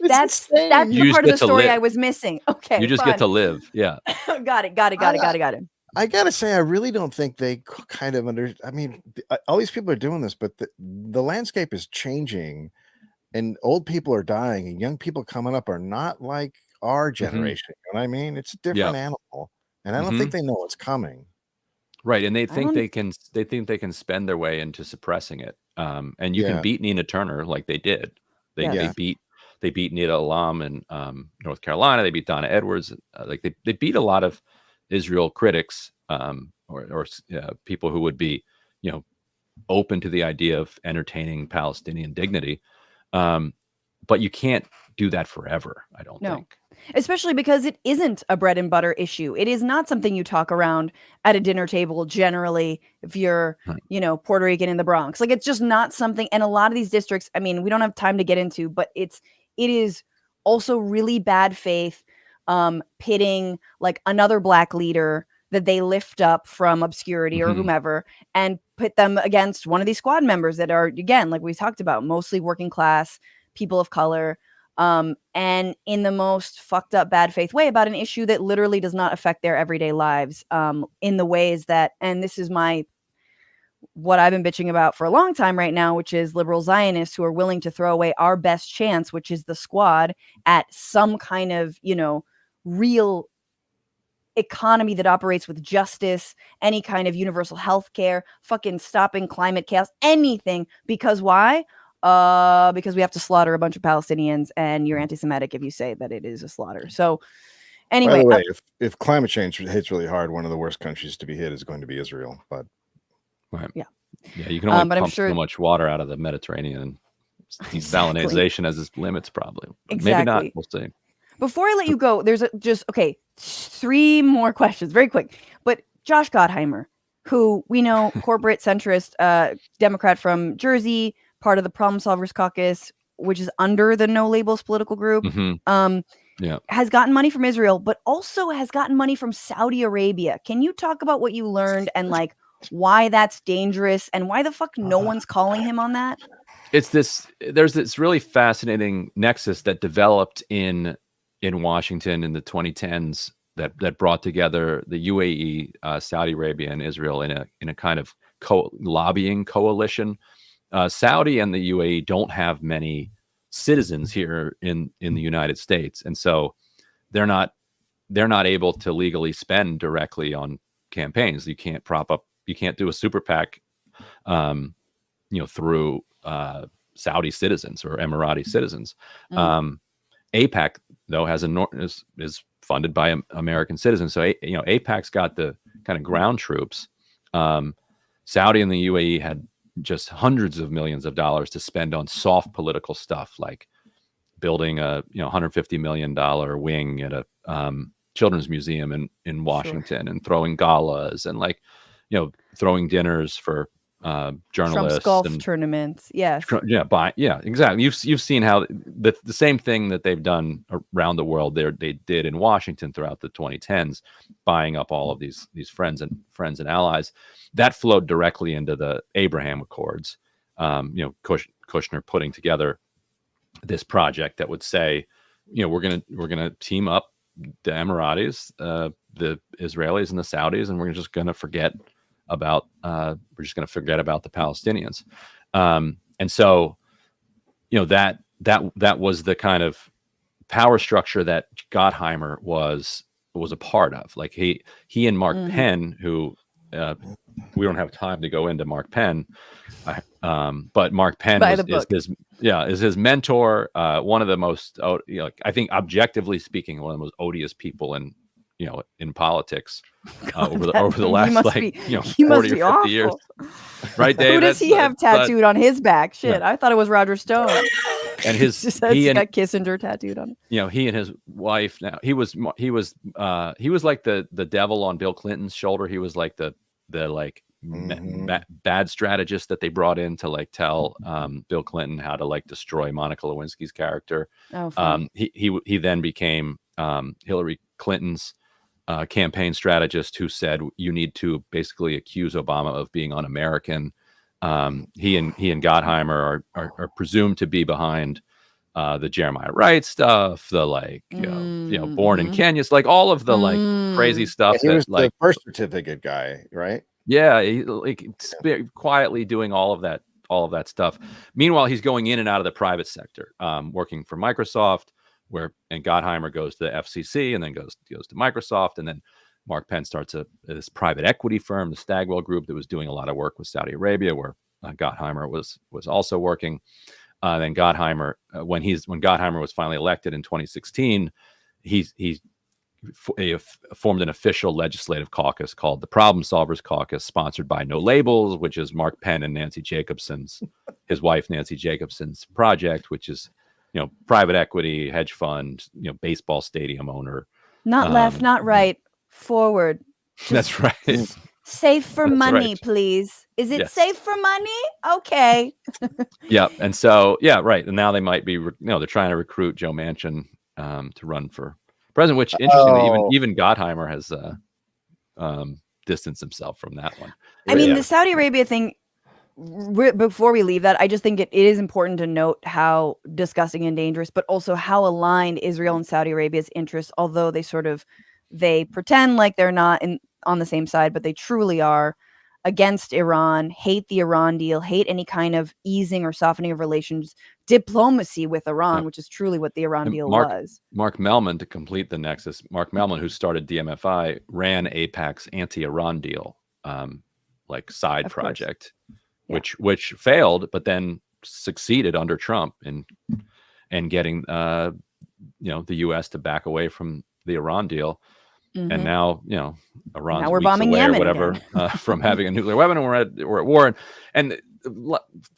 That's the part of the story I was missing. Okay. You just get to live. Yeah. Got it. I gotta say, I really don't think they kind of I mean, all these people are doing this, but the landscape is changing, and old people are dying, and young people coming up are not like our generation. You know what I mean? It's a different animal, and I don't think they know what's coming. Right, and they think they can spend their way into suppressing it. And you can beat Nina Turner like they did. They beat Nita Alam in North Carolina. They beat Donna Edwards. They beat a lot of Israel critics or people who would be open to the idea of entertaining Palestinian dignity. But you can't do that forever, I don't think. Especially because it isn't a bread and butter issue. It is not something you talk around at a dinner table generally if you're, Puerto Rican in the Bronx. Like, it's just not something. And a lot of these districts, I mean, we don't have time to get into, but it is also really bad faith, pitting like another Black leader that they lift up from obscurity or whomever and put them against one of these squad members that are, again, like we talked about, mostly working class, people of color. And in the most fucked up bad faith way about an issue that literally does not affect their everyday lives, in the ways that, and this is what I've been bitching about for a long time right now, which is liberal Zionists who are willing to throw away our best chance, which is the squad, at some kind of, real economy that operates with justice, any kind of universal health care, fucking stopping climate chaos, anything. Because why? Because we have to slaughter a bunch of Palestinians, and you're anti-Semitic if you say that it is a slaughter. So anyway, by the way, if climate change hits really hard, one of the worst countries to be hit is going to be Israel. But you can only pump so much water out of the Mediterranean. Desalinization has its limits, probably. Maybe not. We'll see. Before I let you go, there's 3 more questions, very quick. But Josh Gottheimer, who we know, corporate centrist Democrat from Jersey, part of the Problem Solvers Caucus, which is under the No Labels political group, has gotten money from Israel, but also has gotten money from Saudi Arabia. Can you talk about what you learned and like why that's dangerous and why the fuck no one's calling him on that? There's this really fascinating nexus that developed in Washington in the 2010s that brought together the UAE, Saudi Arabia, and Israel in a kind of lobbying coalition. Saudi and the UAE don't have many citizens here in the United States, and so they're not able to legally spend directly on campaigns. You can't do a super PAC, through Saudi citizens or Emirati citizens. AIPAC though is funded by American citizens, so AIPAC's got the kind of ground troops. Saudi and the UAE had just hundreds of millions of dollars to spend on soft political stuff, like building a $150 million wing at a children's museum in Washington, and throwing galas and throwing dinners for journalists, Trump's golf tournaments. Yes. Exactly. You've seen how the same thing that they've done around the world they did in Washington throughout the 2010s, buying up all of these friends and allies. That flowed directly into the Abraham Accords. Kushner putting together this project that would say, we're gonna team up the Emiratis, the Israelis, and the Saudis, and we're just gonna forget about the Palestinians. And so, that was the kind of power structure that Gottheimer was a part of. Like he and Mark Penn, who we don't have time to go into Mark Penn, but Mark Penn is his mentor. One of the most, I think, objectively speaking, one of the most odious people in politics over the last 40 or 50 years. Right, Dave? Who does he have tattooed on his back? Shit, I thought it was Roger Stone. And he's got Kissinger tattooed on him. He and his wife. Now he was like the devil on Bill Clinton's shoulder. He was like the bad strategist that they brought in to like tell Bill Clinton how to like destroy Monica Lewinsky's character. He then became Hillary Clinton's campaign strategist, who said you need to basically accuse Obama of being un-American. He and Gottheimer are presumed to be behind the Jeremiah Wright stuff, the born in Kenya, like all of the like crazy stuff. He was the birth certificate guy, right? Yeah, quietly doing all of that stuff. Meanwhile, he's going in and out of the private sector, working for Microsoft, and Gottheimer goes to the FCC and then goes to Microsoft, and then Mark Penn starts this private equity firm, the Stagwell Group, that was doing a lot of work with Saudi Arabia, where Gottheimer was also working. Then Gottheimer, when Gottheimer was finally elected in 2016, he formed an official legislative caucus called the Problem Solvers Caucus, sponsored by No Labels, which is Mark Penn and his wife Nancy Jacobson's project, which is private equity, hedge fund, baseball stadium owner. Not left, not right, forward. That's right. Safe for money, please. Is it safe for money? Okay. Yeah. And so, right. And now they might be, they're trying to recruit Joe Manchin to run for president, which interestingly, even Gottheimer has distanced himself from that one. I mean, the Saudi Arabia thing, before we leave that, I just think it is important to note how disgusting and dangerous, but also how aligned Israel and Saudi Arabia's interests, although they pretend like they're not on the same side, but they truly are against Iran, hate the Iran deal, hate any kind of easing or softening of relations, diplomacy with Iran, which is truly what the Iran deal was. Mark Mellman, to complete the nexus, Mark Mellman, who started DMFI, ran AIPAC's anti-Iran deal, side project, which failed, but then succeeded under Trump in getting the U.S. to back away from the Iran deal. And now, Iran's we're bombing away Yemen or whatever from having a nuclear weapon, and we're at war. And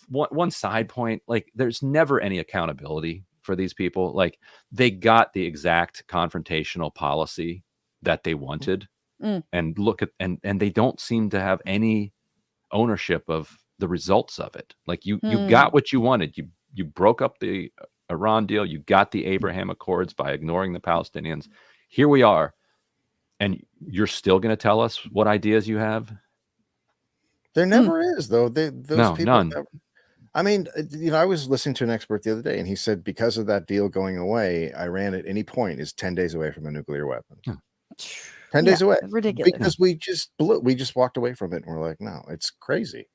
one side point, there's never any accountability for these people. Like, they got the exact confrontational policy that they wanted, and and they don't seem to have any ownership of the results of it. Like, you got what you wanted. You broke up the Iran deal. You got the Abraham Accords by ignoring the Palestinians. Here we are. And you're still going to tell us what ideas you have? There never is, though. Those people. None. I mean, I was listening to an expert the other day, and he said because of that deal going away, Iran at any point is 10 days away from a nuclear weapon. 10 days away. Ridiculous. Because we just walked away from it, and we're like, no, it's crazy.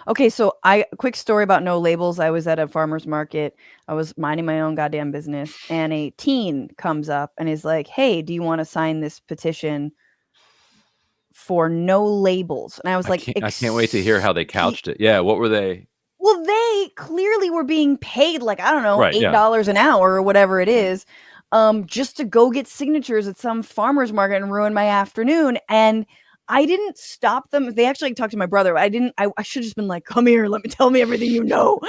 Okay, so quick story about No Labels. I was at a farmer's market. I was minding my own goddamn business, and a teen comes up and is like, "Hey, do you want to sign this petition for No Labels?" And I was I can't wait to hear how they couched it. Yeah, what were they? Well, they clearly were being paid, I don't know, $8 an hour or whatever it is, just to go get signatures at some farmer's market and ruin my afternoon. And I didn't stop them. They actually talked to my brother. I should have just been like, come here, tell me everything you know.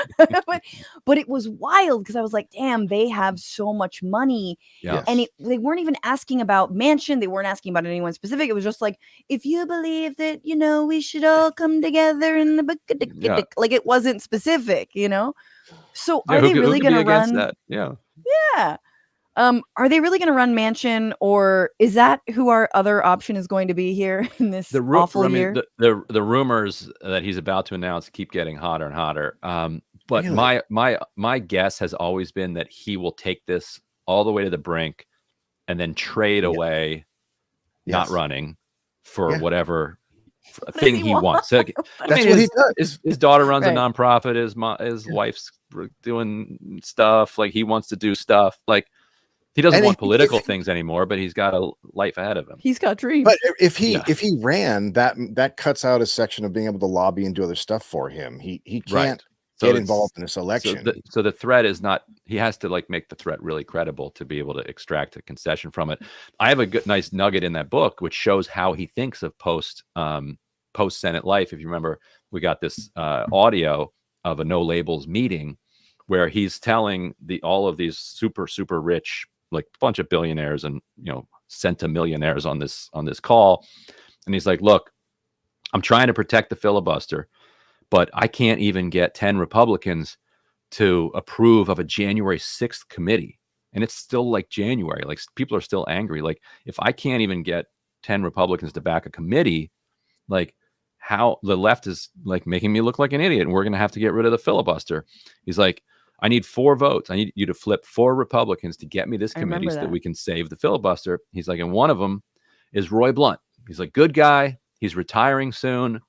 but it was wild because I was like, damn, they have so much money. Yes. And they weren't even asking about Manchin. They weren't asking about anyone specific. It was just like, if you believe that, we should all come together in the book. It wasn't specific, So are they really going to run that? Yeah. Yeah. Are they really going to run Manchin, or is that who our other option is going to be here in this awful year? The rumors that he's about to announce keep getting hotter and hotter. But Really? my guess has always been that he will take this all the way to the brink and then trade away not running for whatever thing he wants. So, I That's mean, what he does. his daughter runs a Right. nonprofit. His wife's doing stuff. Like, he wants to do stuff. Like, he doesn't And want if political he- things anymore, but he's got a life ahead of him. He's got dreams. But if he Yeah. if he ran, that cuts out a section of being able to lobby and do other stuff for him. He can't So get it's- involved in this election. So the threat is not, he has to like make the threat really credible to be able to extract a concession from it. I have a nice nugget in that book, which shows how he thinks of post Senate life. If you remember, we got this audio of a no labels meeting where he's telling all of these super, super rich, like a bunch of billionaires and, centimillionaires on this call. And he's like, look, I'm trying to protect the filibuster, but I can't even get 10 Republicans to approve of a January 6th committee. And it's still like January, like people are still angry. Like, if I can't even get 10 Republicans to back a committee, like, how the left is like making me look like an idiot, and we're going to have to get rid of the filibuster. He's like, I need 4 votes. I need you to flip 4 Republicans to get me this committee so that we can save the filibuster. He's like, and one of them is Roy Blunt. He's like, good guy. He's retiring soon.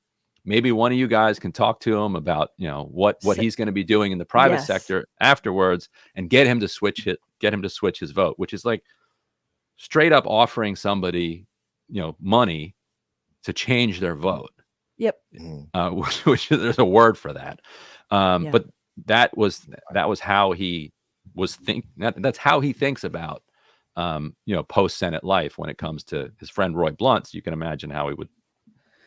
Maybe one of you guys can talk to him about, what he's going to be doing in the private sector afterwards, and get him to switch his vote, which is like straight up offering somebody, money to change their vote. Yep. Which there's a word for that. But that was how he was that's how he thinks about post Senate life when it comes to his friend Roy Blunt. So you can imagine how he would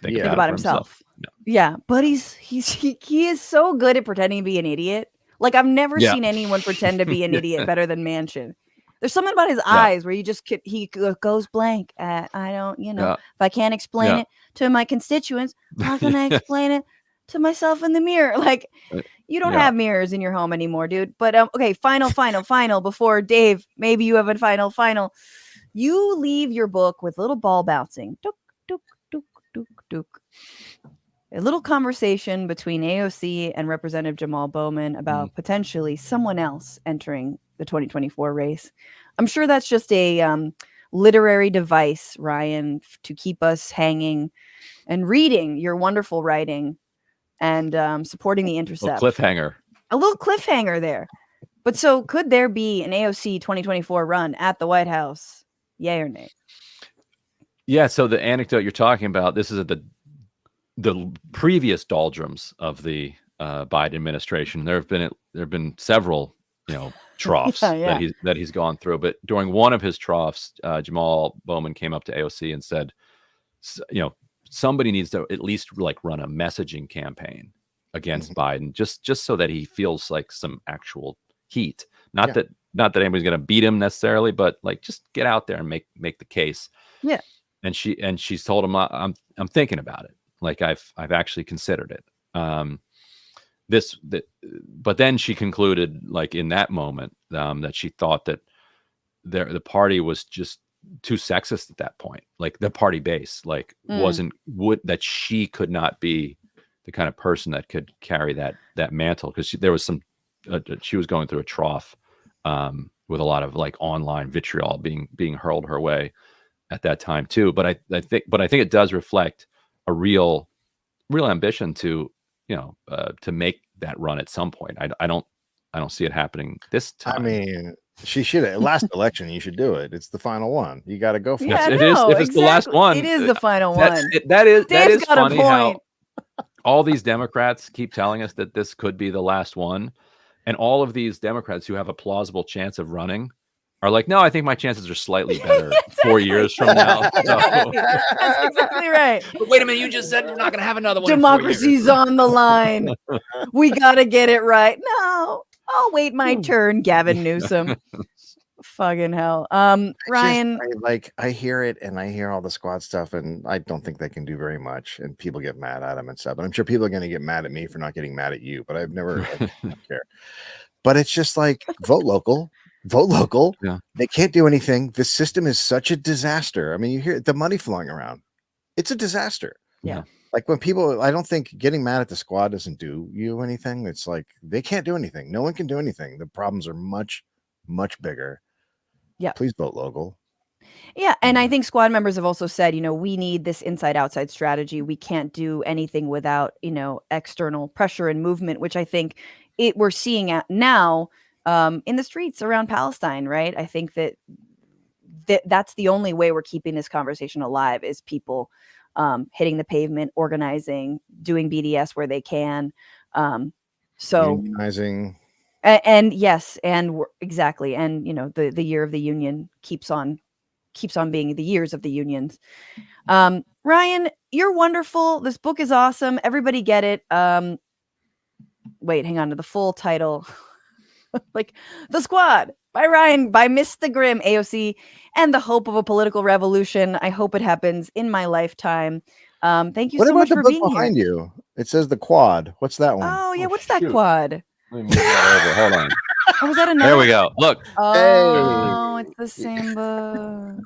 think about himself. Yeah, but he is so good at pretending to be an idiot. Like, I've never seen anyone pretend to be an idiot better than Manchin. There's something about his eyes where he goes blank. I don't, if I can't explain it to my constituents, how can I explain it to myself in the mirror? Like, you don't have mirrors in your home anymore, dude. But okay, final before Dave, maybe you have a final. You leave your book with a little ball bouncing. Duk, duk, duk, duk, duk. A little conversation between AOC and Representative Jamal Bowman about potentially someone else entering the 2024 race. I'm sure that's just a literary device, Ryan, to keep us hanging and reading your wonderful writing and supporting the Intercept. A little cliffhanger there. But so could there be an AOC 2024 run at the White House? Yay or nay? Yeah. So the anecdote you're talking about, this is the previous doldrums of the Biden administration. There have been several, troughs that he's gone through. But during one of his troughs, Jamal Bowman came up to AOC and said, somebody needs to at least like run a messaging campaign against Biden, just so that he feels like some actual heat. Not that anybody's going to beat him necessarily, but like just get out there and make the case. Yeah. And she's told him, I'm thinking about it. Like I've actually considered it. But then she concluded, like in that moment, that she thought that the party was just too sexist at that point. Like the party base, like that she could not be the kind of person that could carry that mantle, because there was she was going through a trough with a lot of like online vitriol being hurled her way at that time too. But I think it does reflect a real ambition to make that run at some point. I don't see it happening this time. I mean, she should have. Last election, you should do it. It's the final one. You got to go for it. It is. If it's the last one, it is the final one. That is Dave's got funny a point. how all these Democrats keep telling us that this could be the last one, and all of these Democrats who have a plausible chance of running are like, no, I think my chances are slightly better 4 years from now. So. That's exactly right. But wait a minute, you just said we're not going to have another one. Democracy's on the line. We got to get it right. No, I'll wait my turn, Gavin Newsom. Fucking hell. Ryan. I hear it, and I hear all the squad stuff, and I don't think they can do very much, and people get mad at them and stuff. And I'm sure people are going to get mad at me for not getting mad at you, but I've never I don't care. But it's just like, vote local. Yeah. They can't do anything. The system is such a disaster. I mean, you hear the money flowing around. It's a disaster. Yeah. Like when people, I don't think getting mad at the squad doesn't do you anything. It's like they can't do anything. No one can do anything. The problems are much, much bigger. Yeah. Please vote local. Yeah. And I think squad members have also said, we need this inside outside strategy. We can't do anything without, external pressure and movement, which I think we're seeing now in the streets around Palestine, right? I think that's the only way we're keeping this conversation alive is people hitting the pavement, organizing, doing BDS where they can. So unionizing. And yes, and exactly. And, the year of the union keeps on being the years of the unions. Ryan, you're wonderful. This book is awesome. Everybody get it. Wait, hang on to the full title. Like The Squad by Ryan, by Mr. Grimm, AOC, and the hope of a political revolution. I hope it happens in my lifetime. Thank you so much for being here. Behind you? It says The Quad. What's that one? Oh, yeah. What's that quad? Let me move that over. Hold on. Oh, was that another? There we go. Look. Oh, it's the same book.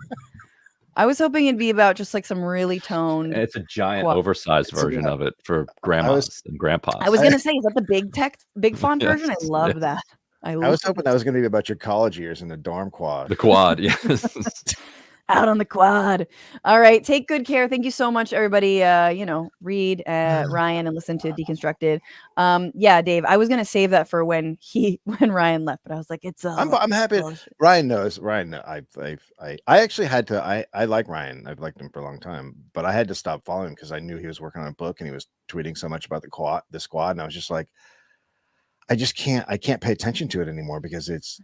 I was hoping it'd be about just like some really toned. It's a giant oversized version of it for grandmas and grandpas. I was going to say, is that the big font version? I love that. I was hoping that was going to be about your college years in the dorm quad. The quad, yes. Out on the quad. All right. Take good care. Thank you so much, everybody. Read Ryan and listen to Deconstructed. Yeah, Dave, I was going to save that for when Ryan left, but I was like, I'm happy. Bullshit. Ryan knows. I actually had to, I like Ryan. I've liked him for a long time, but I had to stop following because I knew he was working on a book and he was tweeting so much about the squad. And I was just like, I can't pay attention to it anymore because it's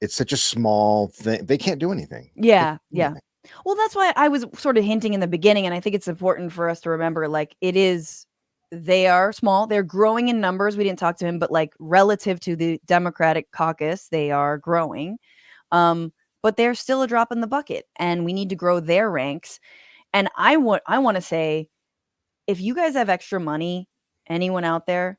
such a small thing. They can't do anything. Yeah. Yeah. Well, that's why I was sort of hinting in the beginning. And I think it's important for us to remember, like, they are small. They're growing in numbers. We didn't talk to him, but like relative to the Democratic caucus, they are growing. But they're still a drop in the bucket and we need to grow their ranks. And I want to say, if you guys have extra money, anyone out there,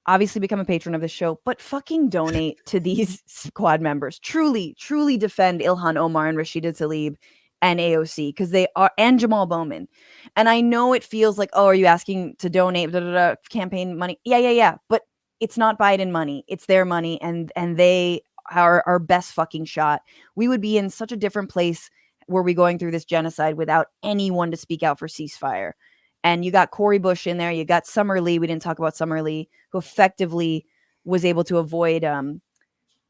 obviously become a patron of the show, but fucking donate to these squad members. Truly, truly defend Ilhan Omar and Rashida Tlaib and AOC because they are, and Jamal Bowman. And I know it feels like, oh, are you asking to donate campaign money? Yeah. But it's not Biden money. It's their money. And they are our best fucking shot. We would be in such a different place were we going through this genocide without anyone to speak out for ceasefire. And you got Cori Bush in there. You got Summer Lee. We didn't talk about Summer Lee, who effectively was able to avoid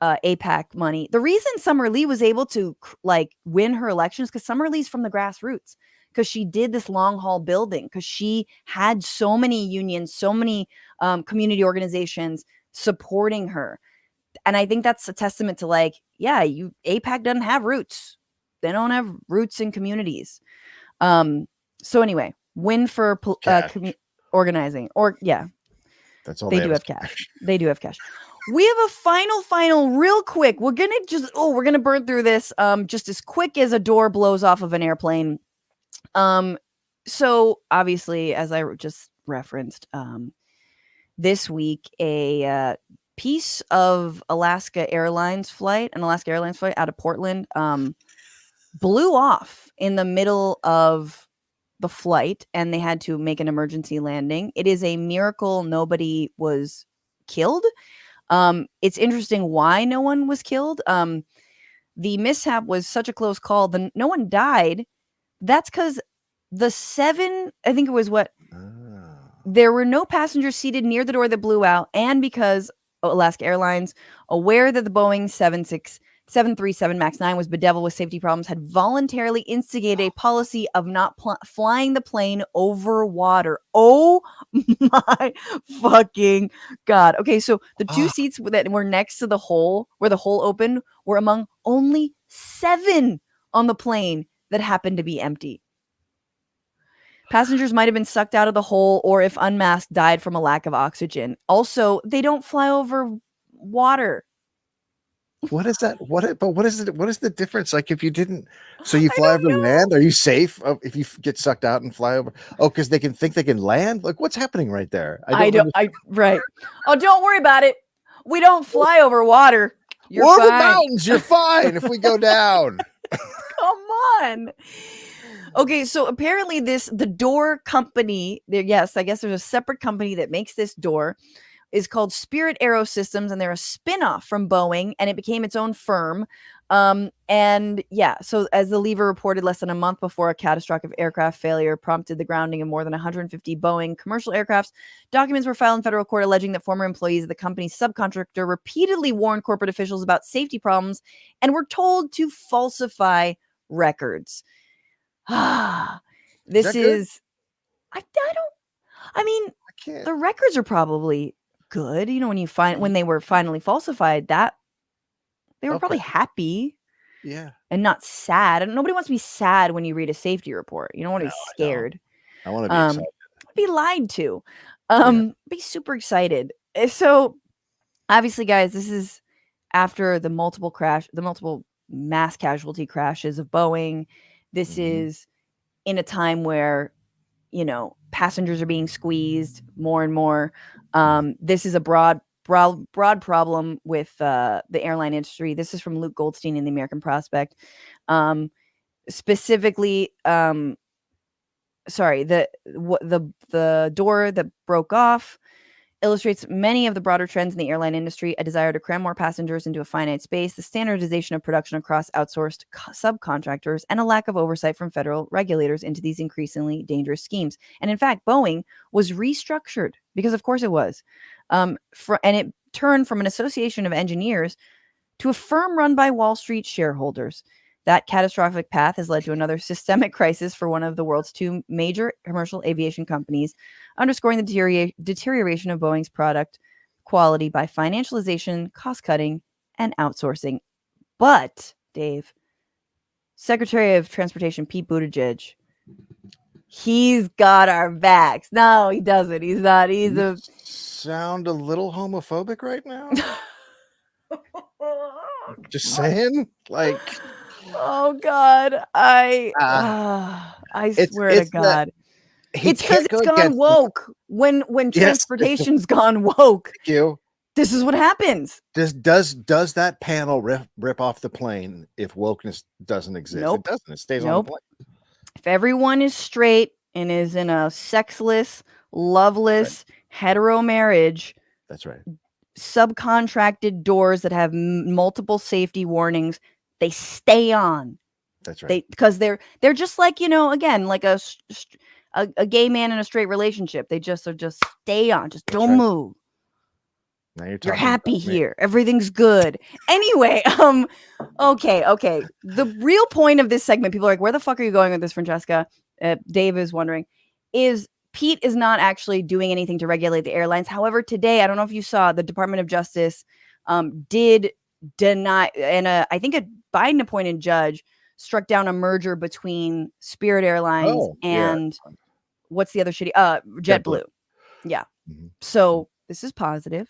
AIPAC money. The reason Summer Lee was able to win her elections because Summer Lee's from the grassroots, because she did this long haul building, because she had so many unions, so many community organizations supporting her. And I think that's a testament to AIPAC doesn't have roots. They don't have roots in communities. So anyway. Win for organizing, that's all they do have cash. They do have cash. We have a final real quick. We're gonna burn through this just as quick as a door blows off of an airplane. So obviously, as I just referenced, this week a piece of an Alaska Airlines flight out of Portland blew off in the middle of the flight, and they had to make an emergency landing. It is a miracle nobody was killed. It's interesting why no one was killed. The mishap was such a close call. No one died. That's because there were no passengers seated near the door that blew out, and because Alaska Airlines, aware that the Boeing 737 MAX 9 was bedeviled with safety problems, had voluntarily instigated a policy of not flying the plane over water. Oh my fucking God. Okay, so the two seats that were next to the hole, where the hole opened, were among only 7 on the plane that happened to be empty. Passengers might have been sucked out of the hole, or if unmasked, died from a lack of oxygen. Also, they don't fly over water. What is that? What is it? What is the difference? Like, if you didn't, so you fly over land, are you safe if you get sucked out and fly over? Oh, because they can think they can land. Like, what's happening right there? Right. Oh, don't worry about it. We don't fly over water. We're over mountains. You're fine if we go down. Come on. Okay, so apparently the door company, yes, I guess there's a separate company that makes this door, is called Spirit Aerosystems, and they're a spin-off from Boeing, and it became its own firm. And yeah, so as the Lever reported, less than a month before a catastrophic aircraft failure prompted the grounding of more than 150 Boeing commercial aircrafts, documents were filed in federal court alleging that former employees of the company's subcontractor repeatedly warned corporate officials about safety problems and were told to falsify records. This that good? is, I don't, I mean, I can't. the records are probably good. You know, when they were finally falsified, that they were probably Okay. happy Yeah. and not sad. And nobody wants to be sad when you read a safety report. You don't want to No, be I don't. scared. I want to be excited. Be lied to. Yeah. Be super excited. So obviously, guys, this is after the multiple mass casualty crashes of Boeing. This Mhm. is in a time where, you know, passengers are being squeezed more and more. This is a broad problem with the airline industry. This is from Luke Goldstein in the American Prospect. Specifically, sorry, the door that broke off illustrates many of the broader trends in the airline industry: a desire to cram more passengers into a finite space, the standardization of production across outsourced subcontractors, and a lack of oversight from federal regulators into these increasingly dangerous schemes. And in fact, Boeing was restructured because, of course, it was, and it turned from an association of engineers to a firm run by Wall Street shareholders. That catastrophic path has led to another systemic crisis for one of the world's two major commercial aviation companies, underscoring the deterioration of Boeing's product quality by financialization, cost-cutting, and outsourcing. But, Dave, Secretary of Transportation Pete Buttigieg, he's got our backs. No, he doesn't. He's not. He's a... Sound a little homophobic right now? Just saying, like, oh God, I swear to it's God, he it's because can't go it's gone against woke. When Yes. transportation's gone woke, Thank you. this is what happens. Does that panel rip off the plane if wokeness doesn't exist? Nope. It doesn't. It stays on Nope. the plane. If everyone is straight and is in a sexless, loveless, hetero marriage, That's right. subcontracted doors that have multiple safety warnings, they stay on. That's right. Because they're just like, you know, again, like a gay man in a straight relationship. They just stay on. Just That's don't right. move. Now you're You're talking happy about me. here. Everything's good. Anyway, okay. The real point of this segment, people are like, where the fuck are you going with this, Francesca? Dave is wondering, is Pete is not actually doing anything to regulate the airlines. However, today, I don't know if you saw, the Department of Justice did deny, and I think a Biden appointed judge struck down a merger between Spirit Airlines and what's the other shitty? JetBlue. Yeah. Mhm. So this is positive.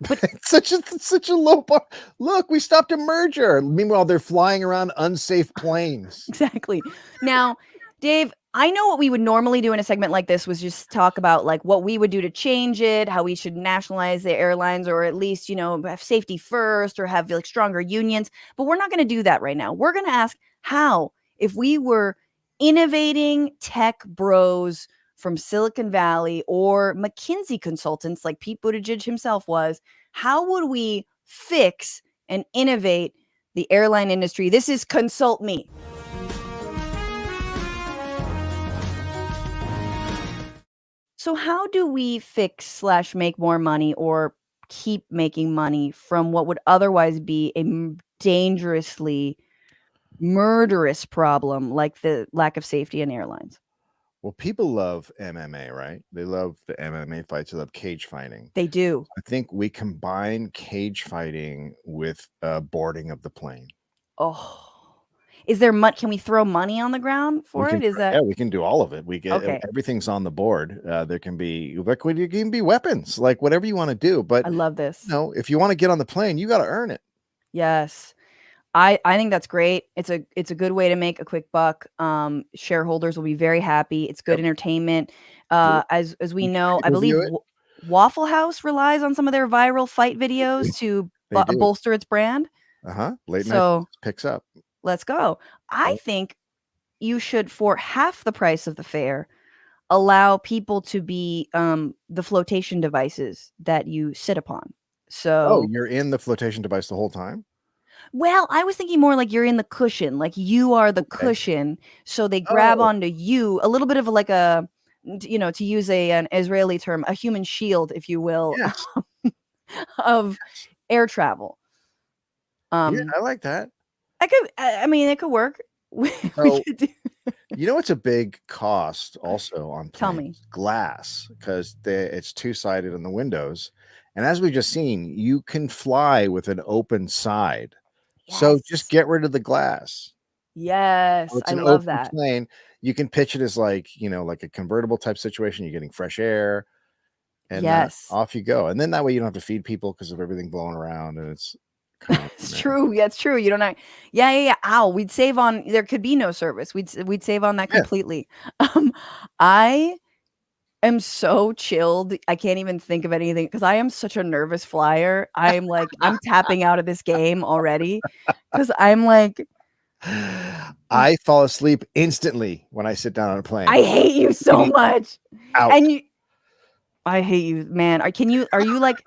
But It's such a low bar. Look, we stopped a merger. Meanwhile, they're flying around unsafe planes. exactly. Now, Dave, I know what we would normally do in a segment like this was just talk about like what we would do to change it, how we should nationalize the airlines, or at least, you know, have safety first or have like stronger unions. But we're not going to do that right now. We're going to ask how, if we were innovating tech bros from Silicon Valley or McKinsey consultants like Pete Buttigieg himself was, how would we fix and innovate the airline industry? This is Consult Me. So how do we fix / make more money or keep making money from what would otherwise be a dangerously murderous problem like the lack of safety in airlines? Well, people love MMA, right? They love the MMA fights. They love cage fighting. They do. I think we combine cage fighting with boarding of the plane. Oh, is there much? Can we throw money on the ground for it? Is that? Yeah, we can do all of it. We get Okay. everything's on the board. There can be weapons, like whatever you want to do. But I love this. no, if you want to get on the plane, you got to earn it. Yes. I think that's great. It's a good way to make a quick buck. Shareholders will be very happy. It's good entertainment. As we know, I believe Waffle House relies on some of their viral fight videos to bolster its brand. Late So night picks up. let's go. I think you should, for half the price of the fare, allow people to be the flotation devices that you sit upon. So, you're in the flotation device the whole time? well, I was thinking more like you're in the cushion, like you are the Okay. cushion. So they grab Oh. onto you, a little bit of like a, to use an Israeli term, a human shield, if you will, Yes. of air travel. Yeah, I like that. I mean, it could work. We So, could do. you know what's a big cost also on Tell planes? me. Glass, because it's two-sided in the windows. And as we've just seen, you can fly with an open side. So just Yes. get rid of the glass. Yes, So it's I an love open that. plane. You can pitch it as like, like a convertible type situation. You're getting fresh air, and Yes. off you go. And then that way you don't have to feed people because of everything blowing around, and it's kind of It's true. Yeah, it's true. You don't know. Yeah. Ow, we'd save on. There could be no service. We'd save on that Yeah. completely. I am so chilled. I can't even think of anything because I am such a nervous flyer. I'm like, I'm tapping out of this game already because I'm like, I fall asleep instantly when I sit down on a plane. I hate you so much. Out. And I hate you, man. Are you like,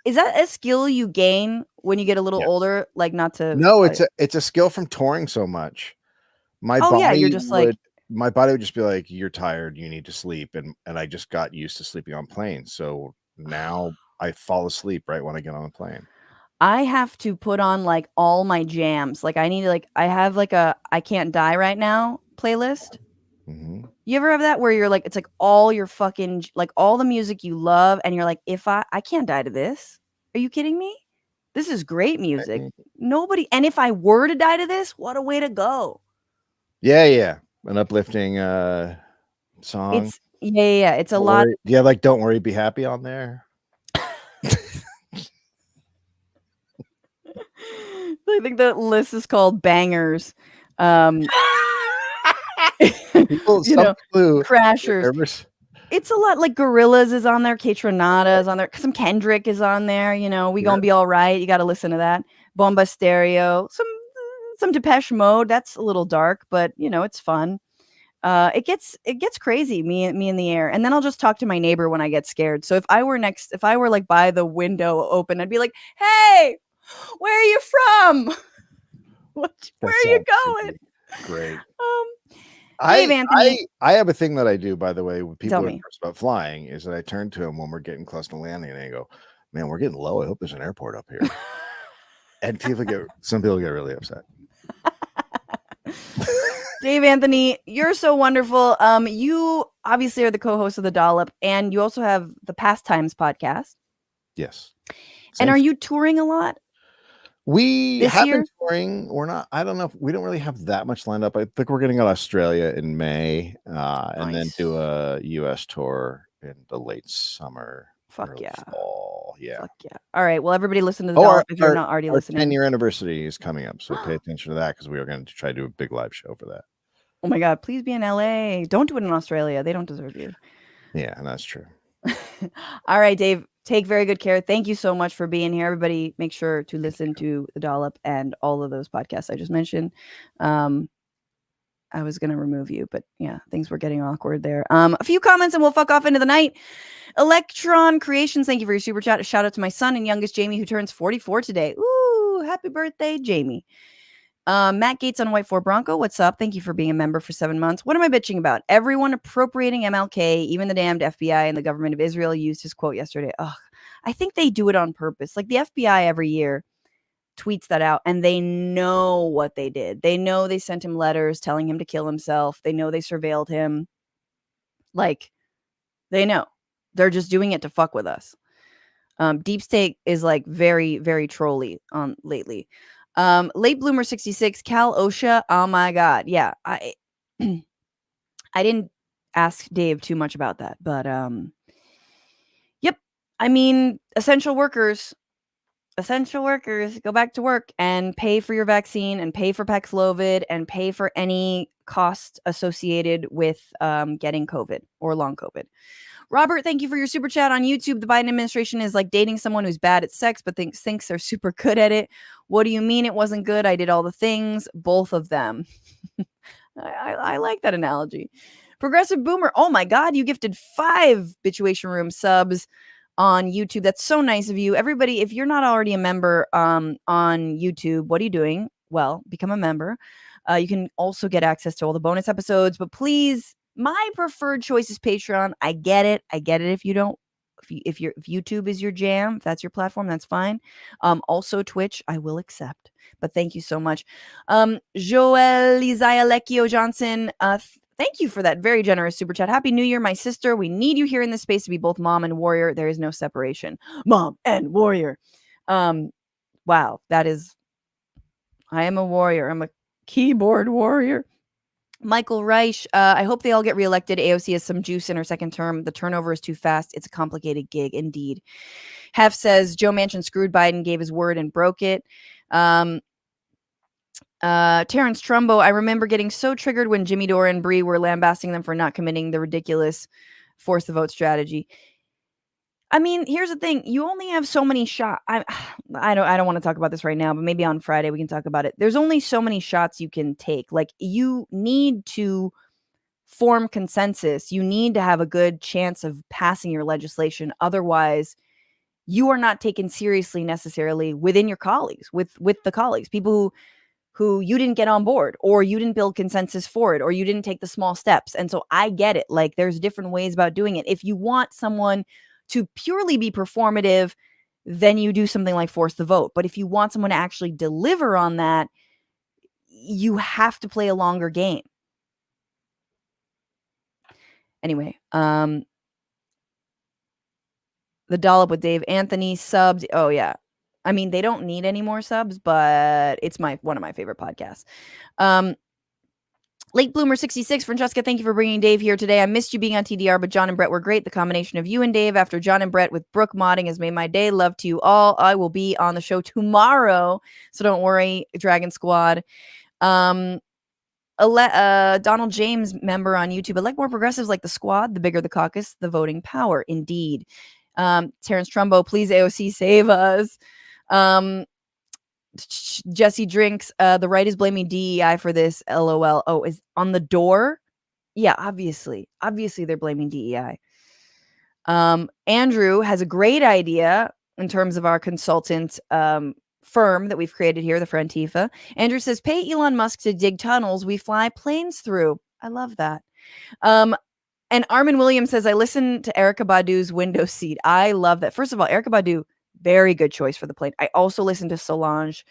is that a skill you gain when you get a little Yes. older? Like not to. No, it's a skill from touring so much. My Oh yeah, body you're just like. my body would just be like, you're tired, you need to sleep. And I just got used to sleeping on planes. So now I fall asleep right when I get on a plane. I have to put on like all my jams. Like I need to I have like a I Can't Die Right Now playlist. Mm-hmm. You ever have that where you're like, it's like all your fucking, like all the music you love. And you're like, if I can't die to this. Are you kidding me? This is great music. Nobody. And if I were to die to this, what a way to go. Yeah. An uplifting song. It's yeah. It's a Don't lot. worry. Yeah, like Don't Worry, Be Happy on there. I think the list is called Bangers. People, Crashers. It's a lot like Gorillaz is on there, K-Tronada is on there, some Kendrick is on there. We gonna be all right. You got to listen to that. Bomba Stereo, some Depeche Mode. That's a little dark, but it's fun. It gets crazy. Me in the air, and then I'll just talk to my neighbor when I get scared. So if I were like by the window open, I'd be like, "Hey, where are you from? Where are you going?" Great. Dave Anthony. I have a thing that I do, by the way, when people Tell are me. about flying, is that I turn to them when we're getting close to landing and I go, "Man, we're getting low. I hope there's an airport up here." And some people get really upset. Dave Anthony, you're so wonderful. You obviously are the co-host of the Dollop, and you also have the Pastimes podcast. Yes. And are you touring a lot? We this have year? been touring. We're not. I don't know. We don't really have that much lined up. I think we're getting out Australia in May, and then do a U.S. tour in the late summer. Fuck yeah. Fall. Yeah. Fuck yeah. All right. Well, everybody listen to the Dollop if you're not already listening. Our 10-year anniversary is coming up, so pay attention to that because we are going to try to do a big live show for that. Oh my God! Please be in LA. Don't do it in Australia. They don't deserve you. Yeah, that's true. All right, Dave. Take very good care. Thank you so much for being here. Everybody, make sure to listen to the Dollop and all of those podcasts I just mentioned. I was going to remove you, but yeah, things were getting awkward there. A few comments and we'll fuck off into the night. Electron Creations, thank you for your super chat. A shout out to my son and youngest Jamie, who turns 44 today. Ooh, happy birthday, Jamie. Matt Gates on White 4 Bronco, what's up? Thank you for being a member for 7 months. What am I bitching about? Everyone appropriating MLK, even the damned FBI and the government of Israel used his quote yesterday. Ugh, I think they do it on purpose. Like the FBI every year tweets that out and they know what they did. They know they sent him letters telling him to kill himself. They know they surveilled him. Like, they know. They're just doing it to fuck with us. Deep State is like very, very trolly lately. Late Bloomer 66, Cal OSHA. Oh my God. Yeah. I didn't ask Dave too much about that, but yep. I mean, essential workers go back to work and pay for your vaccine and pay for Paxlovid and pay for any cost associated with getting COVID or long COVID. Robert, thank you for your super chat on YouTube. The Biden administration is like dating someone who's bad at sex, but thinks they're super good at it. What do you mean it wasn't good? I did all the things, both of them. I like that analogy. Progressive Boomer. Oh my God, you gifted 5 Bitchuation Room subs on YouTube. That's so nice of you. Everybody, if you're not already a member on YouTube, what are you doing? Well, become a member. You can also get access to all the bonus episodes, but please, my preferred choice is Patreon. I get it. If you don't, if YouTube is your jam, if that's your platform, that's fine. Also Twitch, I will accept. But thank you so much. Joel Isaiah Lecchio Johnson, thank you for that very generous super chat. Happy New Year, my sister. We need you here in this space to be both mom and warrior. There is no separation. Mom and warrior. Wow, that is, I am a warrior. I'm a keyboard warrior. Michael Reich, I hope they all get reelected. AOC has some juice in her second term. The turnover is too fast. It's a complicated gig, indeed. Hef says Joe Manchin screwed Biden, gave his word, and broke it. Terrence Trumbo, I remember getting so triggered when Jimmy Dore and Bree were lambasting them for not committing the ridiculous force the vote strategy. I mean, here's the thing. You only have so many shots. I don't want to talk about this right now, but maybe on Friday we can talk about it. There's only so many shots you can take. Like, you need to form consensus. You need to have a good chance of passing your legislation. Otherwise, you are not taken seriously necessarily within your colleagues, with the colleagues, people who you didn't get on board, or you didn't build consensus for it, or you didn't take the small steps. And so I get it. Like, there's different ways about doing it. If you want someone to purely be performative, then you do something like force the vote. But if you want someone to actually deliver on that, you have to play a longer game. Anyway, the Dollop with Dave Anthony subs. Oh yeah. I mean, they don't need any more subs, but it's one of my favorite podcasts. Late Bloomer 66, Francesca, thank you for bringing Dave here today. I missed you being on TDR, but John and Brett were great. The combination of you and Dave after John and Brett with Brooke modding has made my day. Love to you all. I will be on the show tomorrow, so don't worry, Dragon Squad. Donald James, member on YouTube. Elect more progressives like the squad. The bigger the caucus, the voting power. Indeed. Terrence Trumbo, please AOC save us. Jesse Drinks, the right is blaming DEI for this. LOL. Oh, is on the door? Yeah, obviously they're blaming DEI. Andrew has a great idea in terms of our consultant firm that we've created here, the Frantifa. Andrew says, pay Elon Musk to dig tunnels we fly planes through. I love that. And Armin Williams says, I listened to Erykah Badu's Window Seat. I love that. First of all, Erykah Badu, very good choice for the plane. I also listened to Solange,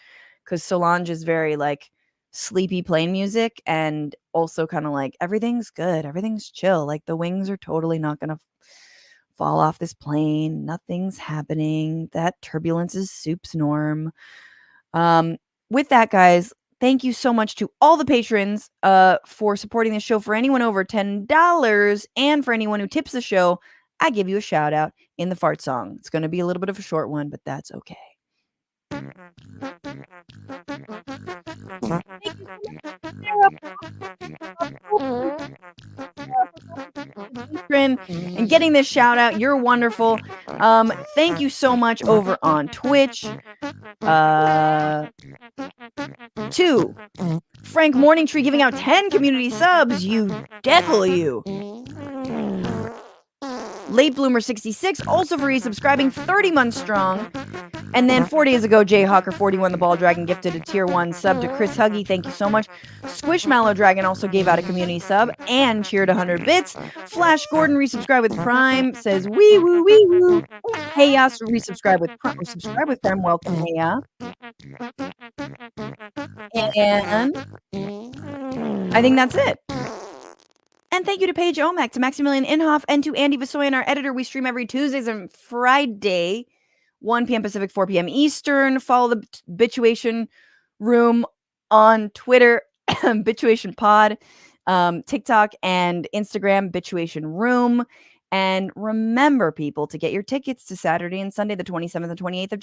because Solange is very like sleepy plane music, and also kind of like everything's good, everything's chill. Like, the wings are totally not going to fall off this plane. Nothing's happening. That turbulence is soup's norm. With that, guys, thank you so much to all the patrons for supporting the show. For anyone over $10 and for anyone who tips the show, I give you a shout out in the fart song. It's going to be a little bit of a short one, but that's okay. And getting this shout out, you're wonderful. Thank you so much over on Twitch. 2, Frank Morningtree giving out 10 community subs. You devil, you. Late Bloomer 66 also for resubscribing, 30 months strong. And then 4 days ago, Jayhawker41 the Ball Dragon gifted a tier 1 sub to Chris Huggy. Thank you so much. Squishmallow Dragon also gave out a community sub and cheered 100 bits. Flash Gordon resubscribed with Prime, says wee woo wee woo. Hey ya, resubscribe with Prime. Resubscribe with Prime. Welcome, hey ya. And I think that's it. And thank you to Paige Omek, to Maximilian Inhofe, and to Andy Vasoyan, our editor. We stream every Tuesdays and Friday, 1 p.m. Pacific, 4 p.m. Eastern. Follow the Bitchuation Room on Twitter, Bitchuation Pod, TikTok, and Instagram, Bitchuation Room. And remember, people, to get your tickets to Saturday and Sunday, the 27th and 28th of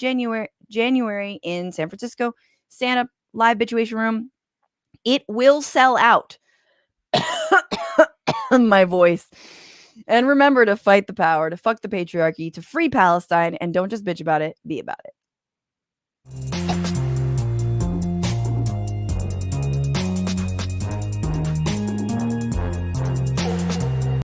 January in San Francisco, stand-up live Bitchuation Room. It will sell out. My voice. And remember to fight the power, to fuck the patriarchy, to free Palestine, and don't just bitch about it, be about it.